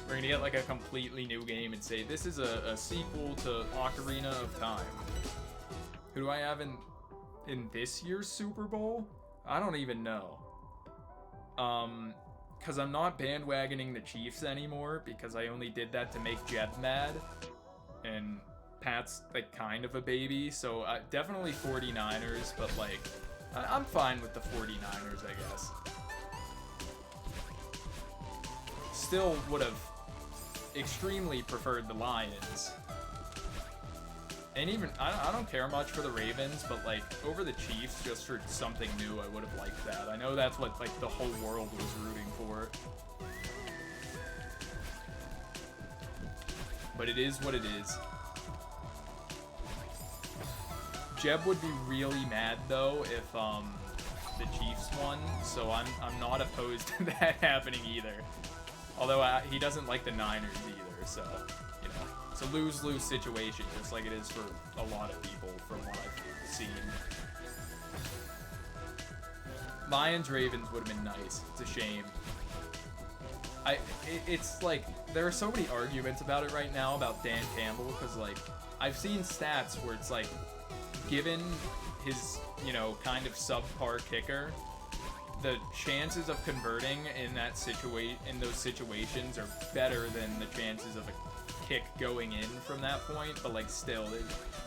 We're gonna get like a completely new game and say this is a sequel to Ocarina of Time. Who do I have in this year's Super Bowl? I don't even know. Cause I'm not bandwagoning the Chiefs anymore because I only did that to make Jeb mad, and Pat's like kind of a baby, so definitely 49ers, but like I'm fine with the 49ers, I guess. Still would have extremely preferred the Lions. And even, I don't care much for the Ravens, but like over the Chiefs, just for something new, I would have liked that. I know that's what like the whole world was rooting for. But it is what it is. Jeb would be really mad though if the Chiefs won, so I'm not opposed to that happening either. Although he doesn't like the Niners either, so, you know, it's a lose-lose situation, just like it is for a lot of people from what I've seen. Lions-Ravens would have been nice. It's a shame. It's like, there are so many arguments about it right now about Dan Campbell, because, like, I've seen stats where it's like, given his, you know, kind of subpar kicker, the chances of converting in those situations are better than the chances of a kick going in from that point. But like, still,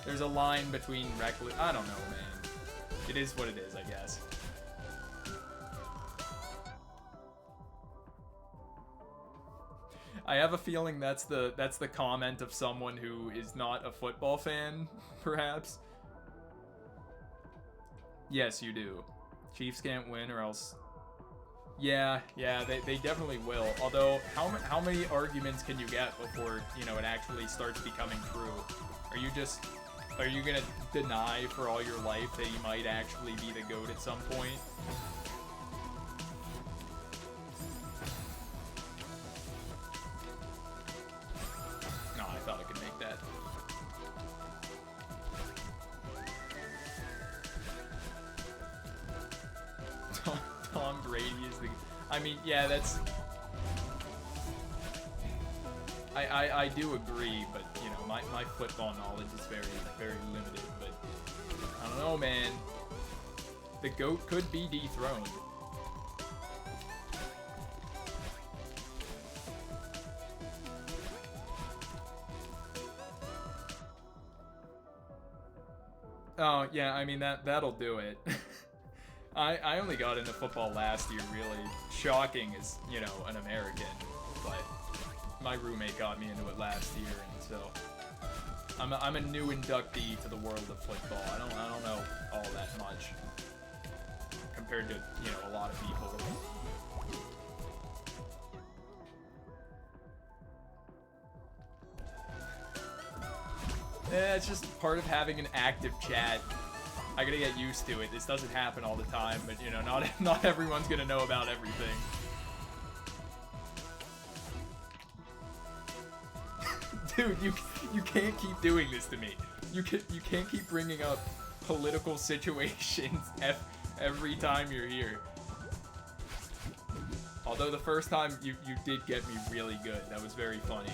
there's a line between reckless. I don't know, man. It is what it is, I guess. I have a feeling that's the comment of someone who is not a football fan, perhaps. Yes, you do. Chiefs can't win or else... Yeah, they definitely will. Although, how many arguments can you get before, you know, it actually starts becoming true? Are you gonna deny for all your life that you might actually be the GOAT at some point? Tom Brady is the... I mean, yeah, that's... I do agree, but, you know, my football knowledge is very, very limited, but I don't know, man. The GOAT could be dethroned. Oh, yeah, I mean, that'll do it. I only got into football last year, really. Shocking as, you know, an American, but my roommate got me into it last year, and so I'm a new inductee to the world of football. I don't know all that much compared to, you know, a lot of people. Yeah, it's just part of having an active chat. I gotta get used to it. This doesn't happen all the time, but you know, not everyone's gonna know about everything. Dude, you can't keep doing this to me. You can't keep bringing up political situations every time you're here. Although the first time you did get me really good. That was very funny.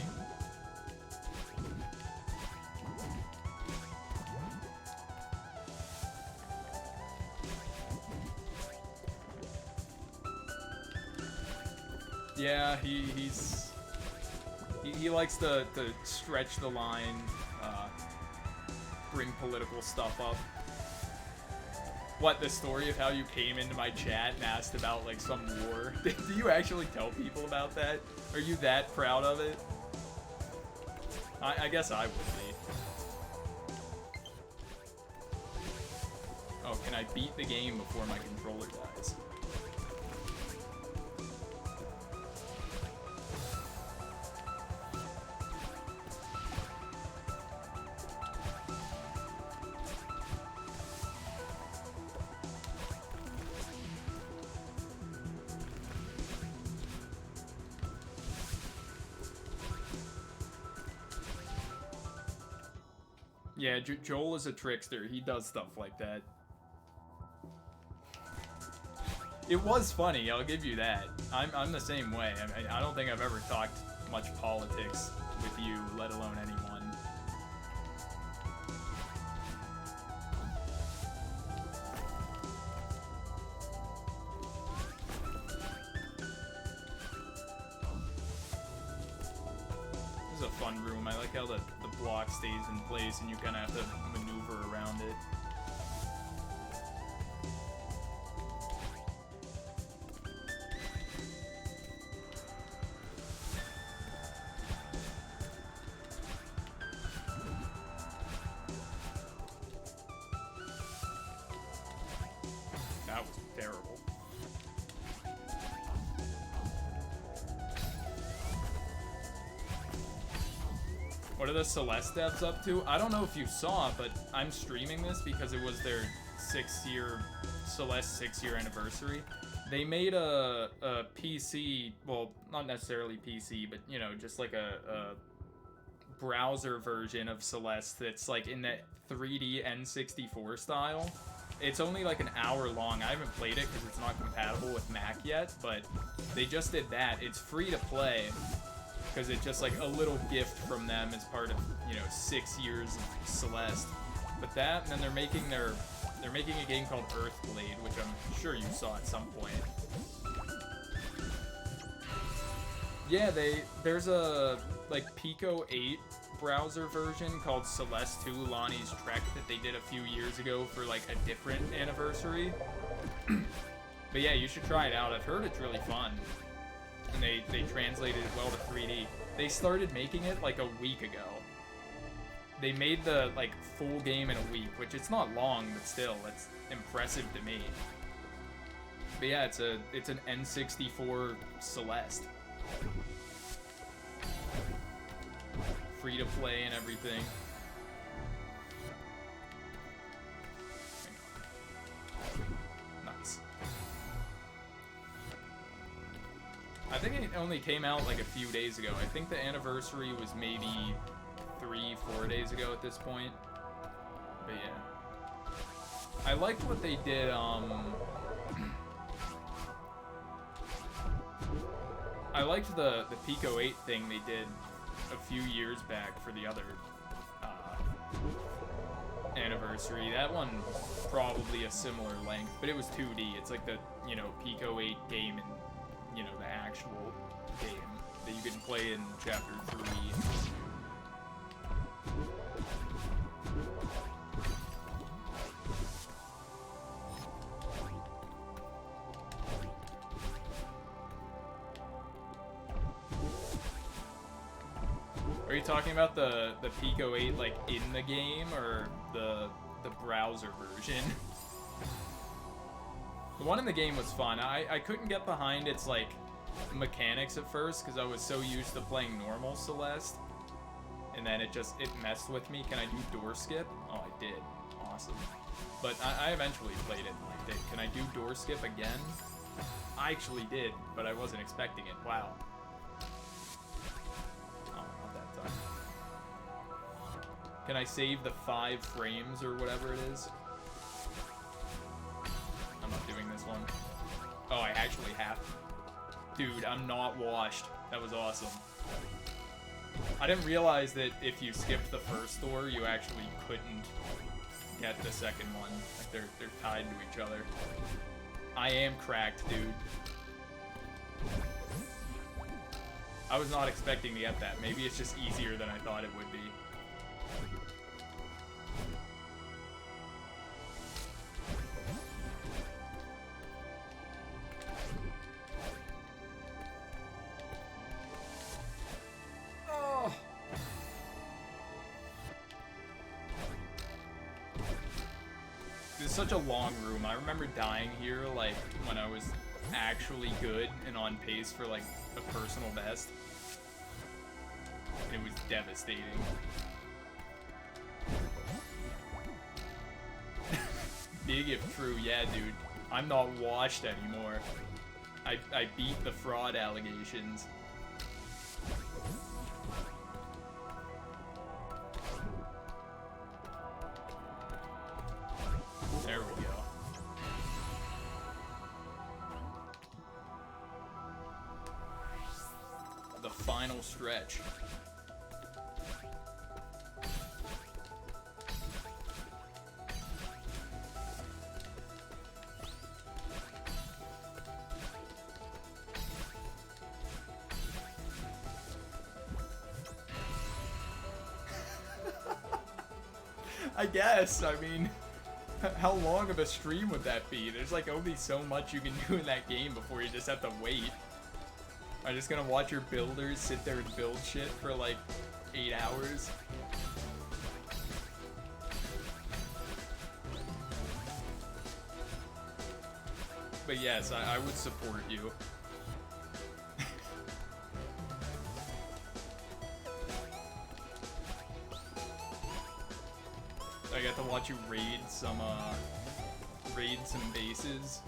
Yeah, he likes to stretch the line, bring political stuff up. What, the story of how you came into my chat and asked about, like, some war? Do you actually tell people about that? Are you that proud of it? I guess I would be. Oh, can I beat the game before my controller dies? Yeah, Joel is a trickster. He does stuff like that. It was funny, I'll give you that. I'm the same way. I don't think I've ever talked much politics with you, let alone anyone. This is a fun room. I like how the block stays in place and you kind of have to maneuver around it. That was terrible. What are the Celeste devs up to? I don't know if you saw, but I'm streaming this because it was their Celeste 6-year anniversary. They made a PC, well, not necessarily PC, but, you know, just like a browser version of Celeste that's like in that 3D N64 style. It's only like an hour long. I haven't played it because it's not compatible with Mac yet, but they just did that. It's free to play because it's just like a little gift from them as part of, you know, 6 years of Celeste. But that, and then they're making a game called Earthblade, which I'm sure you saw at some point. Yeah, there's a like Pico 8 browser version called Celeste 2 Lonnie's Trek that they did a few years ago for like a different anniversary. But yeah, you should try it out. I've heard it's really fun. And they translated it well to 3D. They started making it like a week ago. They made the like full game in a week, which it's not long, but still, it's impressive to me. But yeah, it's an N64 Celeste. Free to play and everything. Nice. I think it only came out like a few days ago. I think the anniversary was maybe 3-4 days ago at this point. But yeah. I liked what they did I liked the Pico 8 thing they did a few years back for the other anniversary. That one probably a similar length, but it was 2D. It's like the, you know, Pico 8 game and, you know, the actual game that you can play in Chapter 3. Are you talking about the Pico 8 like in the game or the browser version? The one in the game was fun. I couldn't get behind its like mechanics at first because I was so used to playing normal Celeste, and then it messed with me. Can I do door skip? Oh, I did. Awesome. But I eventually played it and liked it. Can I do door skip again? I actually did, but I wasn't expecting it. Wow. Can I save the 5 frames or whatever it is? I'm not doing this one. Oh, I actually have. Dude, I'm not washed. That was awesome. I didn't realize that if you skipped the first door, you actually couldn't get the second one. Like they're tied to each other. I am cracked, dude. I was not expecting to get that. Maybe it's just easier than I thought it would be. Such a long room. I remember dying here like when I was actually good and on pace for like a personal best. It was devastating. Big if true, yeah, dude. I'm not washed anymore. I beat the fraud allegations. There we go. The final stretch. I guess, I mean... How long of a stream would that be? There's like only so much you can do in that game before you just have to wait. I'm just gonna watch your builders sit there and build shit for like 8 hours. But yes, I would support you. I got to watch you raid some bases.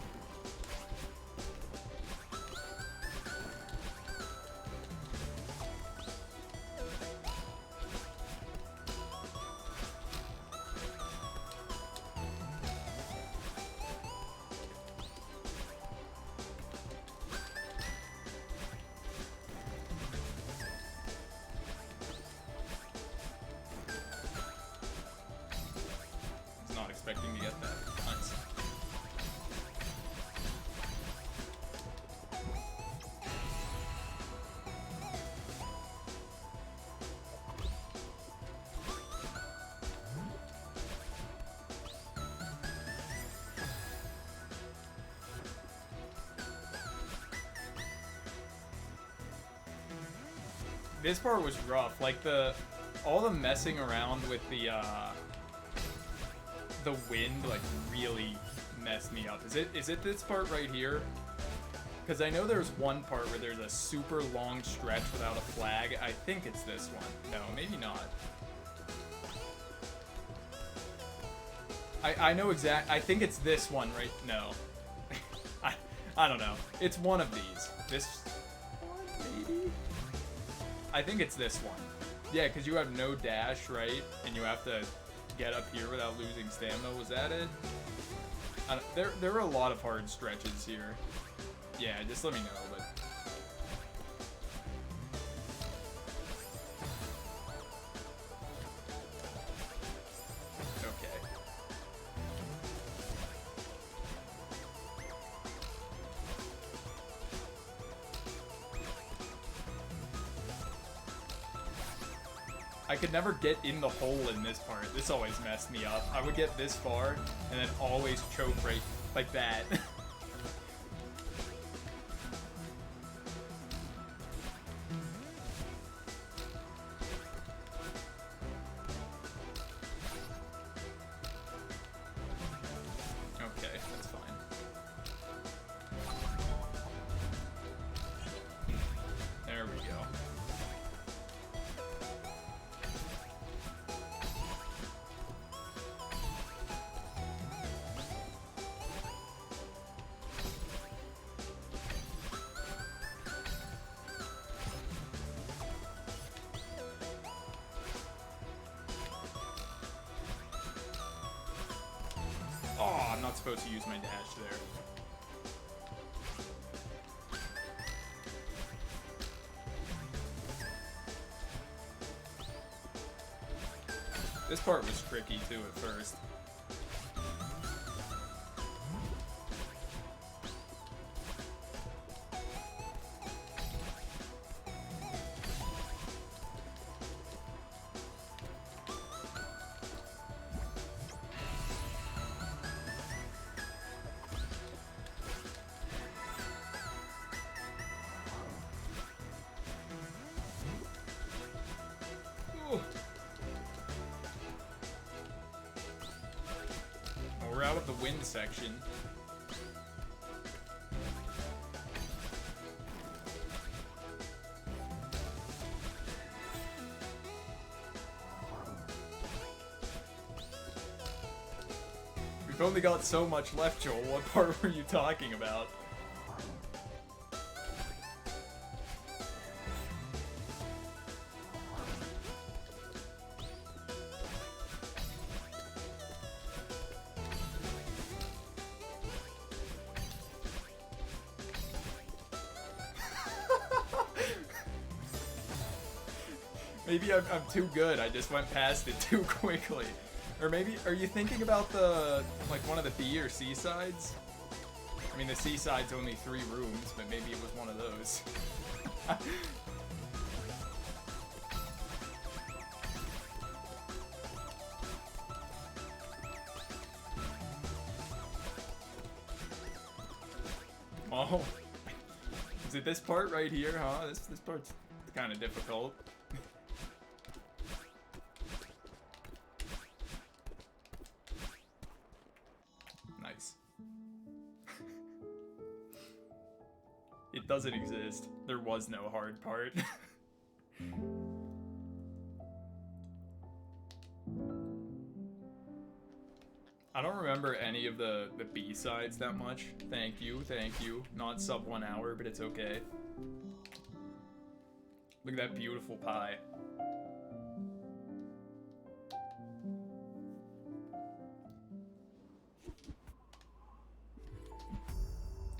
Expecting to get that. Nice. This part was rough. Like all the messing around with the wind like really messed me up. Is it this part right here? Because I know there's one part where there's a super long stretch without a flag. I think it's this one. No, maybe not. I know I think it's this one, right? No. I don't know. It's one of these. This one, maybe? I think it's this one. Yeah, because you have no dash, right? And you have to get up here without losing stamina. Was that it? There are a lot of hard stretches here. Yeah, just let me know, but I could never get in the hole in this part. This always messed me up. I would get this far and then always choke right like that. Okay, that's fine. There we go. Oh, I'm not supposed to use my dash there. This part was tricky too at first. Ooh. Well, we're out of the wind section. We've only got so much left, Joel. What part were you talking about? Maybe I'm too good. I just went past it too quickly. Or maybe, are you thinking about the, like, one of the B or C sides? I mean, the C side's only 3 rooms, but maybe it was one of those. Oh. Is it this part right here, huh? This part's kind of difficult. Nice. It doesn't exist. There was no hard part. I don't remember any of the B-sides that much. Thank you, thank you. Not sub 1 hour, but it's okay. Look at that beautiful pie.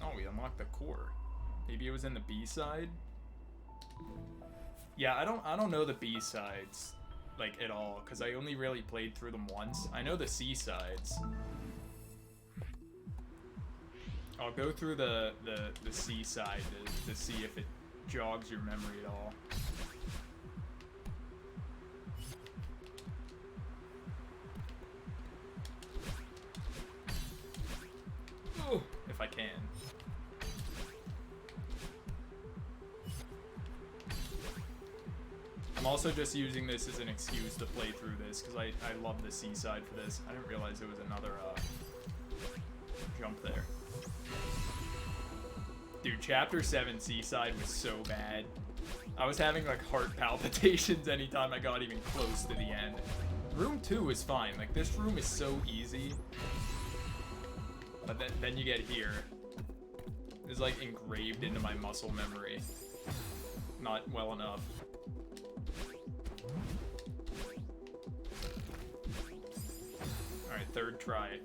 Oh, we unlocked the core. Maybe it was in the B-side? Yeah, I don't know the B-sides like at all, because I only really played through them once. I know the C-sides. I'll go through the C-side to see if it jogs your memory at all. Ooh, if I can. I'm also just using this as an excuse to play through this, because I love the C-side for this. I didn't realize there was another jump there. Dude, Chapter 7 C-side was so bad. I was having like heart palpitations anytime I got even close to the end. Room 2 is fine. Like, this room is so easy. But then you get here. It's like engraved into my muscle memory. Not well enough. Alright, third try.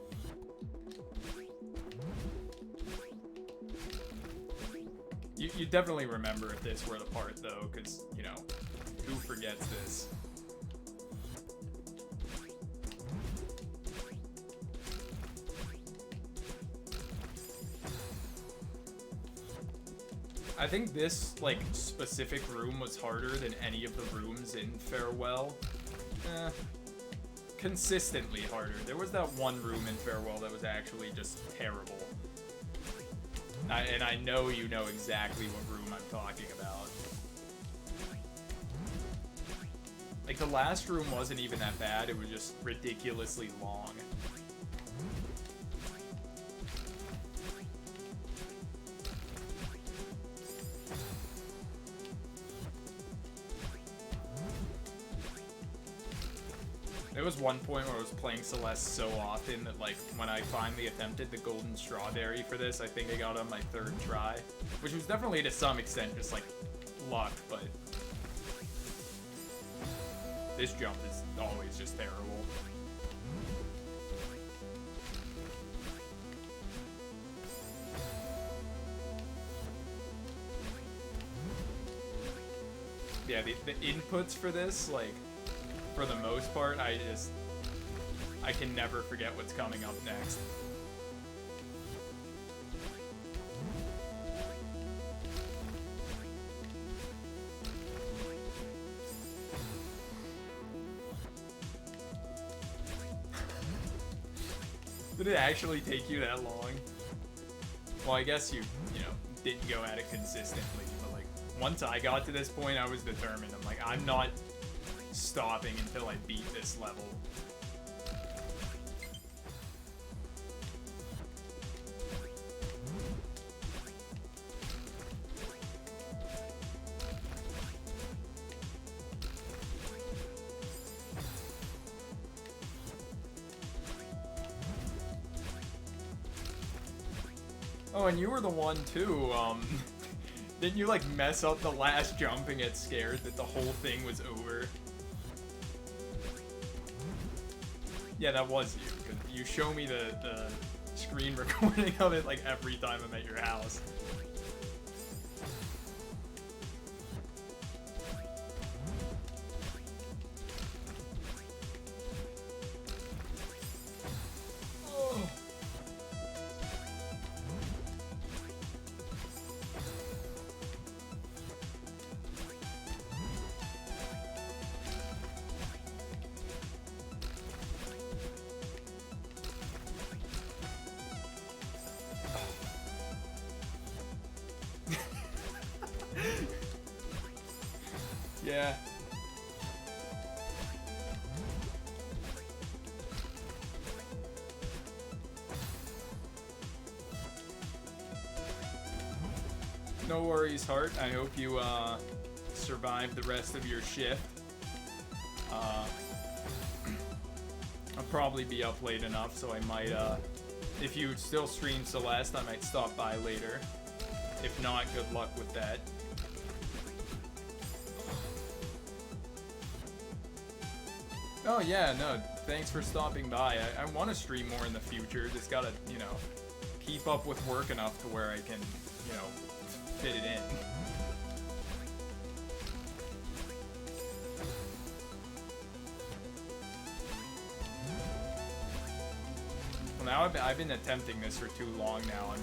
You definitely remember if this were the part, though, because, you know, who forgets this? I think this, like, specific room was harder than any of the rooms in Farewell. consistently harder. There was that one room in Farewell that was actually just terrible. And I know you know exactly what room I'm talking about. Like, the last room wasn't even that bad, it was just ridiculously long. There was one point where I was playing Celeste so often that, like, when I finally attempted the golden strawberry for this, I think I got it on my 3rd try. Which was definitely, to some extent, just, like, luck, but... this jump is always just terrible. Yeah, the inputs for this, like... for the most part, I can never forget what's coming up next. Did it actually take you that long? Well, I guess you know, didn't go at it consistently, but like, once I got to this point, I was determined. I'm like, I'm not stopping until I beat this level. Oh, and you were the one too, didn't you like mess up the last jump and get scared that the whole thing was over? Yeah, that was you. 'Cause you show me the screen recording of it like every time I'm at your house. Yeah. No worries, Heart. I hope you survive the rest of your shift. I'll probably be up late enough, so I might, if you still stream Celeste, I might stop by later. If not, good luck with that. Oh yeah, no, thanks for stopping by. I want to stream more in the future, just gotta, you know, keep up with work enough to where I can, you know, fit it in. Well, now I've been attempting this for too long now.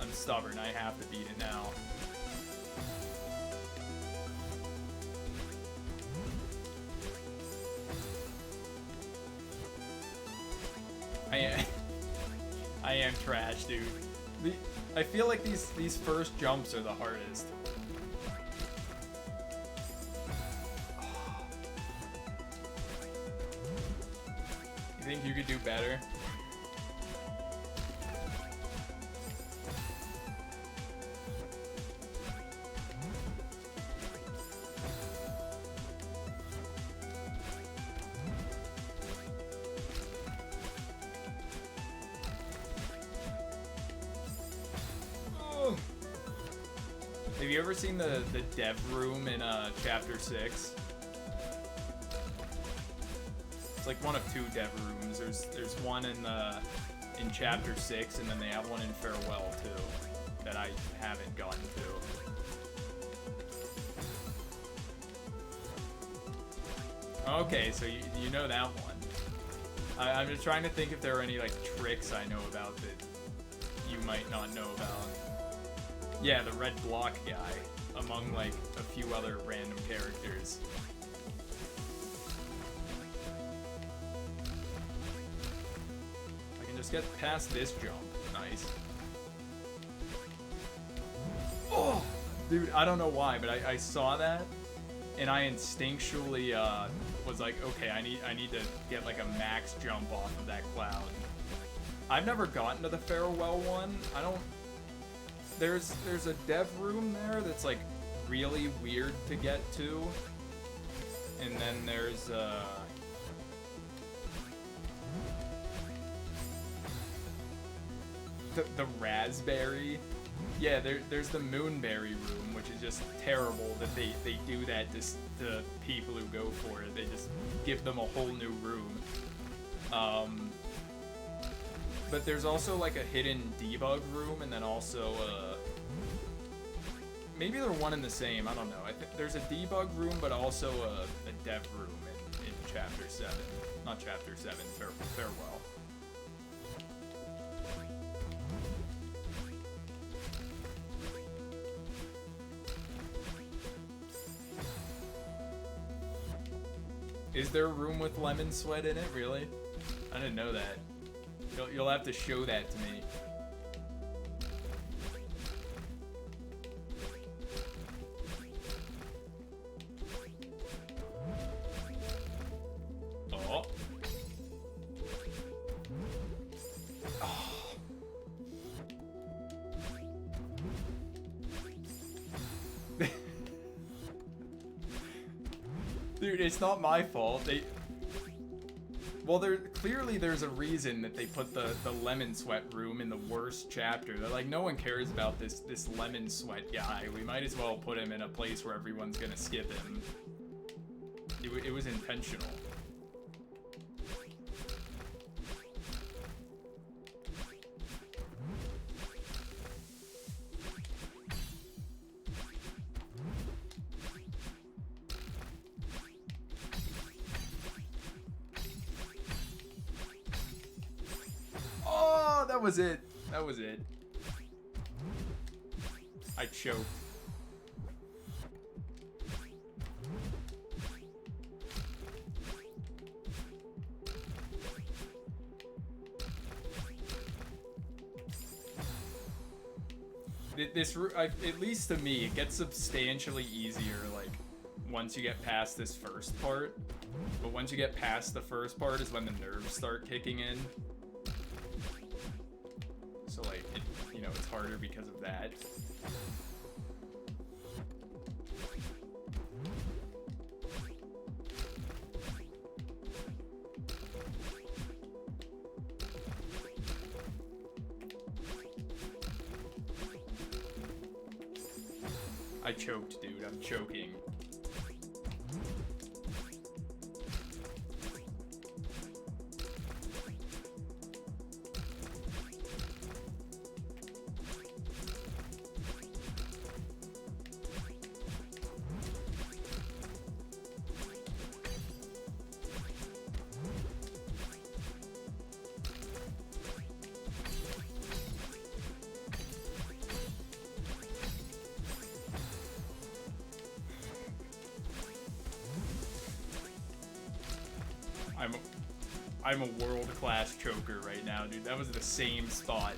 I'm stubborn, I have to beat it now. I am trash, dude. I feel like these first jumps are the hardest. You think you could do better? Have you ever seen the dev room in chapter 6? It's like one of 2 dev rooms. There's one in chapter 6, and then they have one in Farewell too that I haven't gotten to. Okay, so you know that one. I'm just trying to think if there are any like tricks I know about that you might not know about. Yeah, the red block guy, among like a few other random characters. just get past this jump. Nice. Oh! Dude, I don't know why, but I saw that, and I instinctually was like, okay, I need to get like a max jump off of that cloud. I've never gotten to the farewell one. I don't... There's a dev room there that's like really weird to get to. And then there's the raspberry. Yeah, there's the moonberry room, which is just terrible that they do that to people who go for it. They just give them a whole new room. But there's also like a hidden debug room, and then also maybe they're one and the same. I don't know. I think there's a debug room, but also a dev room in Chapter 7. Not Chapter 7, Farewell. Is there a room with lemon sweat in it? Really? I didn't know that. You'll have to show that to me. Oh. Oh. Dude, it's not my fault. Well, clearly there's a reason that they put the lemon sweat room in the worst chapter. They're like, no one cares about this lemon sweat guy. We might as well put him in a place where everyone's gonna skip him. It was intentional. That was it. That was it. I choked. At least to me, it gets substantially easier, like, once you get past this first part. But once you get past the first part is when the nerves start kicking in. So, like, it's harder because of that. I choked, dude. I'm choking. I'm a world-class choker right now, dude. That was the same spot.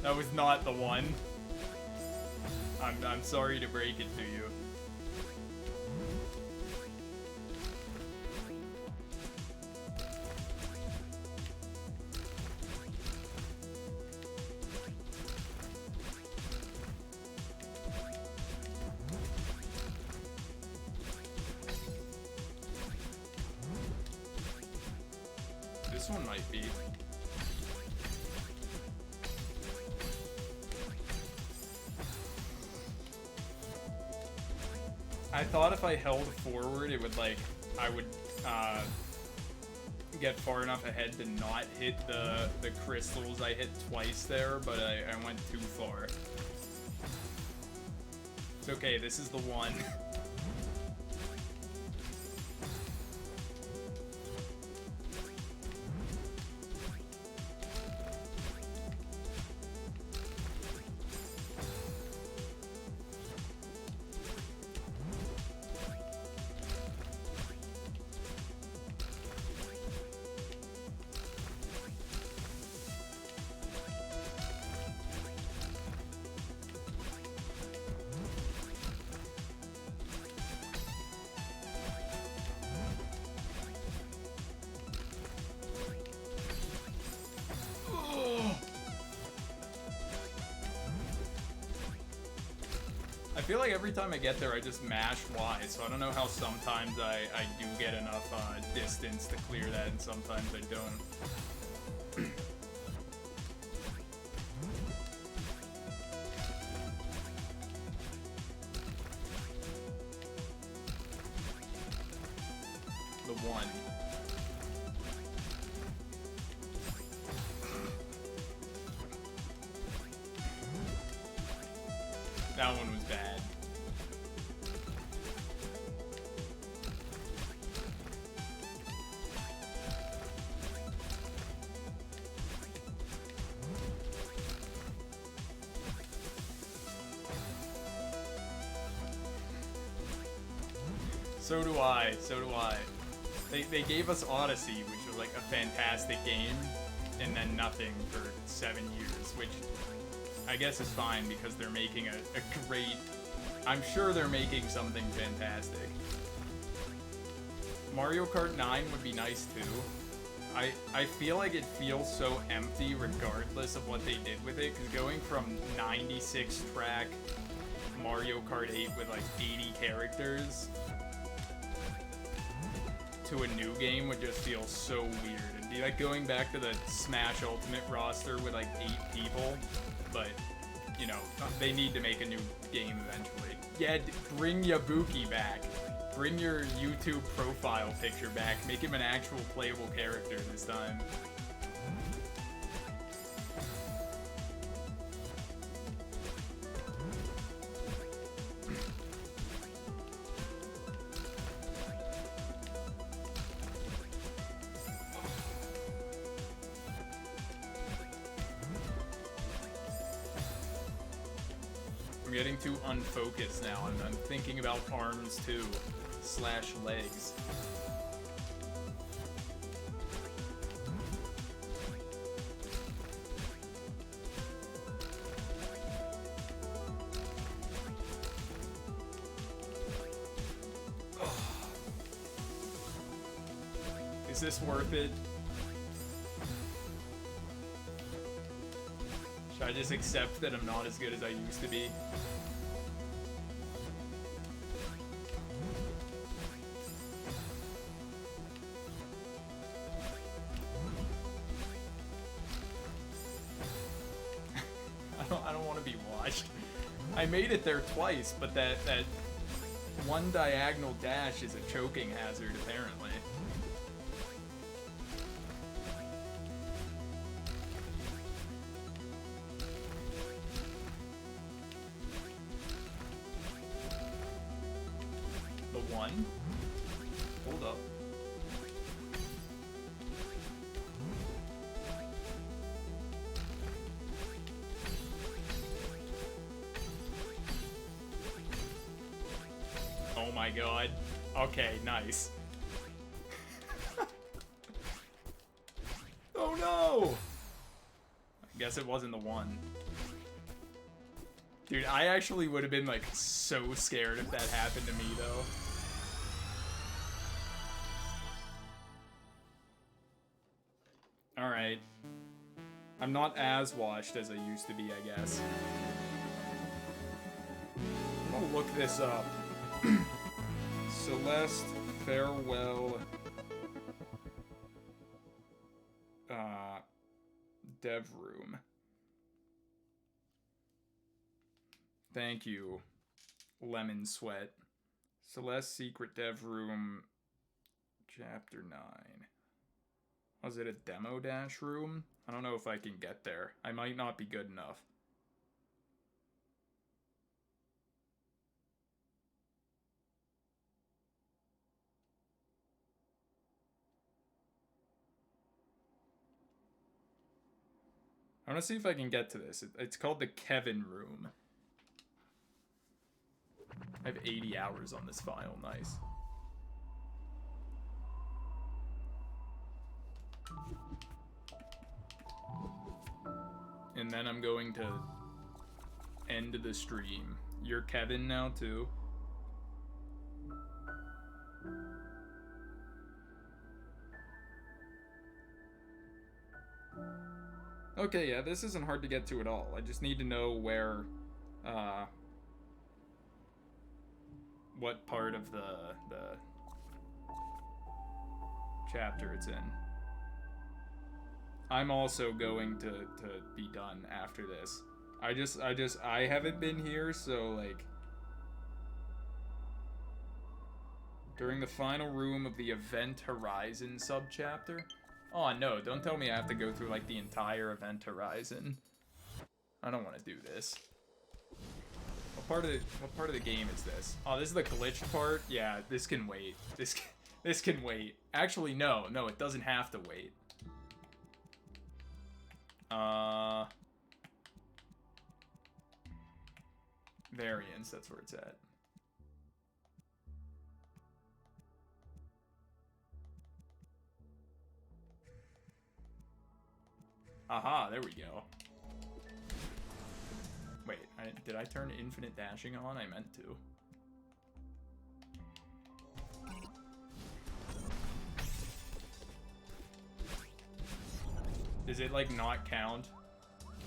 That was not the one. I'm sorry to break it to you. this one might be. I thought if I held forward, it would, like, I would, get far enough ahead to not hit the crystals I hit twice there, but I went too far. It's okay, this is the one. I feel like every time I get there, I just mash Y, so I don't know how sometimes I do get enough distance to clear that, and sometimes I don't. The one. That one was bad. So do I, so do I. They gave us Odyssey, which was like a fantastic game, and then nothing for 7 years, which I guess is fine because they're making a great... I'm sure they're making something fantastic. Mario Kart 9 would be nice too. I feel like it feels so empty regardless of what they did with it, because going from 96 track Mario Kart 8 with like 80 characters to a new game would just feel so weird. It'd be like going back to the Smash Ultimate roster with like 8 people, but, you know, they need to make a new game eventually. Yeah, bring Yabuki back. Bring your YouTube profile picture back. Make him an actual playable character this time. I'm getting too unfocused now. I'm thinking about arms too. / legs. Is this worth it? Should I just accept that I'm not as good as I used to be? I don't want to be watched. I made it there twice, but that one diagonal dash is a choking hazard, apparently. The one? Hold up. Oh my god. Okay, nice. Oh no! I guess it wasn't the one. Dude, I actually would have been like so scared if that happened to me though. Alright. I'm not as washed as I used to be, I guess. I'm gonna look this up. Celeste, farewell. dev room. Thank you, Lemon Sweat. Celeste secret dev room, chapter 9. Was it a demo dash room? I don't know if I can get there. I might not be good enough. I want to see if I can get to this. It's called the Kevin room. I have 80 hours on this file. Nice. And then I'm going to end the stream. You're Kevin now, too? Okay, yeah, this isn't hard to get to at all. I just need to know where, what part of the chapter it's in. I'm also going to be done after this. I haven't been here, so, like, during the final room of the Event Horizon subchapter. Oh, no, don't tell me I have to go through, like, the entire Event Horizon. I don't want to do this. What part of the game is this? Oh, this is the glitch part? Yeah, this can wait. This can wait. Actually, no, it doesn't have to wait. Variance, that's where it's at. Aha, there we go. Wait, did I turn infinite dashing on? I meant to. Does it, like, not count?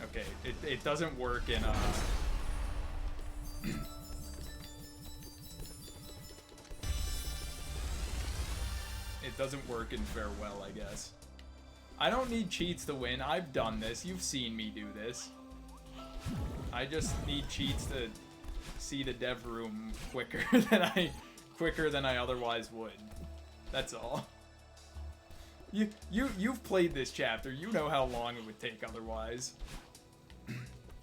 Okay, it doesn't work in, It doesn't work in Farewell, I guess. I don't need cheats to win. I've done this. You've seen me do this. I just need cheats to see the dev room quicker than I otherwise would. That's all. You've played this chapter. You know how long it would take otherwise.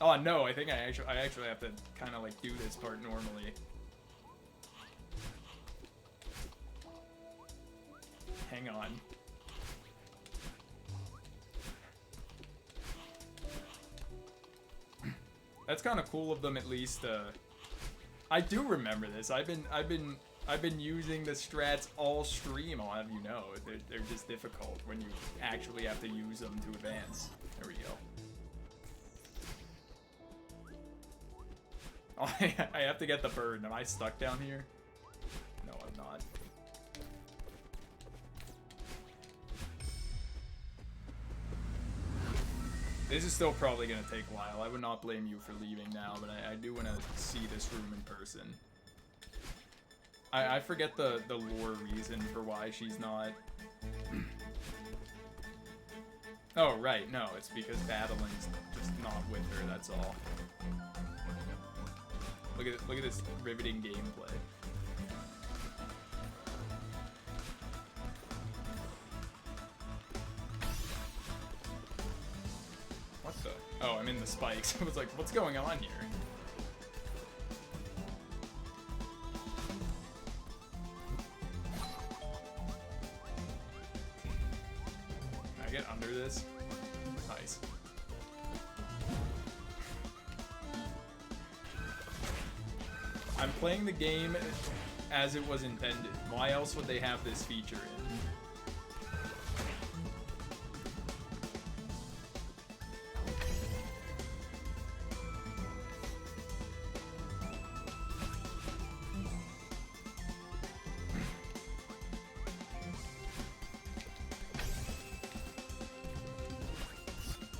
Oh no, I think I actually have to kind of like do this part normally. Hang on. That's kind of cool of them, at least. I do remember this. I've been using the strats all stream. I'll have you know, they're just difficult when you actually have to use them to advance. There we go. Oh, I have to get the bird. Am I stuck down here? No, I'm not. This is still probably going to take a while. I would not blame you for leaving now, but I do want to see this room in person. I forget the lore reason for why she's not... Oh, right. No, it's because Badaling's just not with her, that's all. Look at this riveting gameplay. What the? Oh, I'm in the spikes. I was like, what's going on here? Can I get under this? Nice. I'm playing the game as it was intended. Why else would they have this feature in?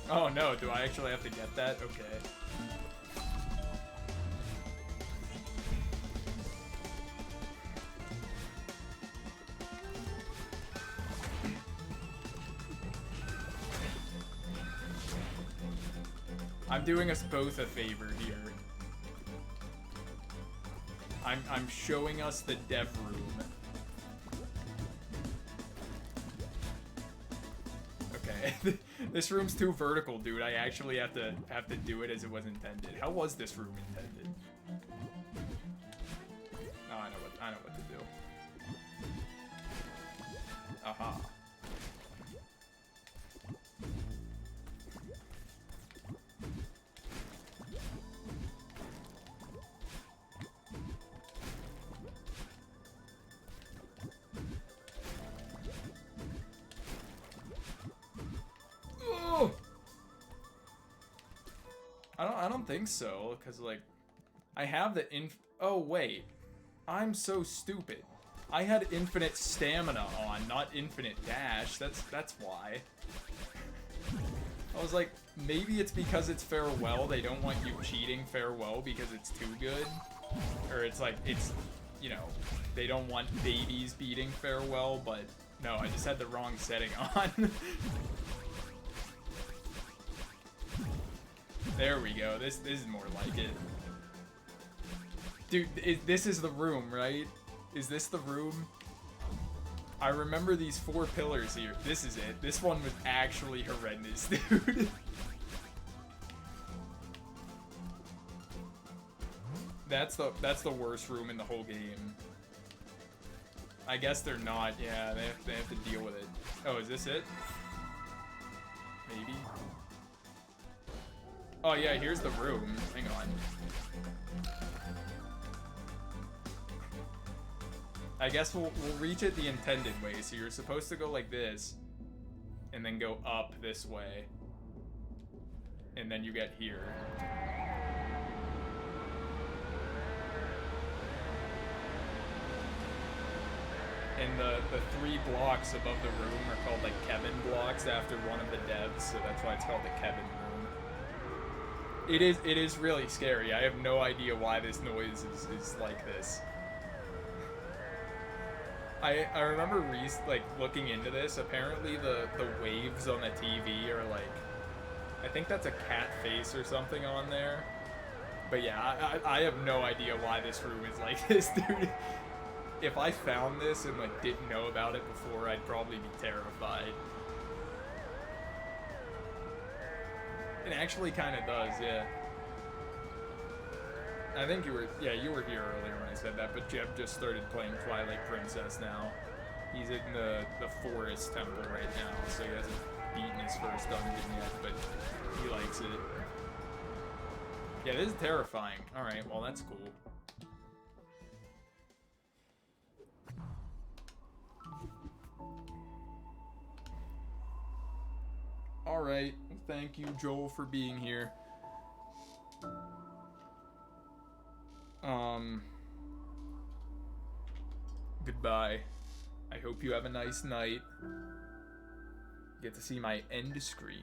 Oh no, do I actually have to get that? Okay. I'm doing us both a favor here. I'm showing us the dev room. Okay, this room's too vertical, dude. I actually have to do it as it was intended. How was this room intended? Oh, I know what to do. Aha. I don't think so, because, like, I have the oh, wait. I'm so stupid. I had infinite stamina on, not infinite dash. That's why. I was like, maybe it's because it's farewell. They don't want you cheating farewell because it's too good. Or it's like, it's, you know, they don't want babies beating farewell, but no, I just had the wrong setting on. There we go. This is more like it. Dude, this is the room, right? Is this the room? I remember these 4 pillars here. This is it. This one was actually horrendous, dude. That's the worst room in the whole game. I guess they're not. Yeah, they have to deal with it. Oh, is this it? Maybe. Oh yeah, here's the room. Hang on. I guess we'll reach it the intended way. So you're supposed to go like this, and then go up this way, and then you get here. And the 3 blocks above the room are called like Kevin blocks after one of the devs, so that's why it's called the Kevin room. It is really scary. I have no idea why this noise is like this. I remember like looking into this. Apparently the waves on the TV are like, I think that's a cat face or something on there. But yeah, I have no idea why this room is like this, dude. If I found this and like didn't know about it before, I'd probably be terrified. It actually kind of does, yeah. I think you were here earlier when I said that, but Jeb just started playing Twilight Princess now. He's in the Forest Temple right now, so he hasn't beaten his first dungeon yet, but he likes it. Yeah, this is terrifying. Alright, well that's cool. Alright, thank you, Joel, for being here. Goodbye. I hope you have a nice night. Get to see my end screen.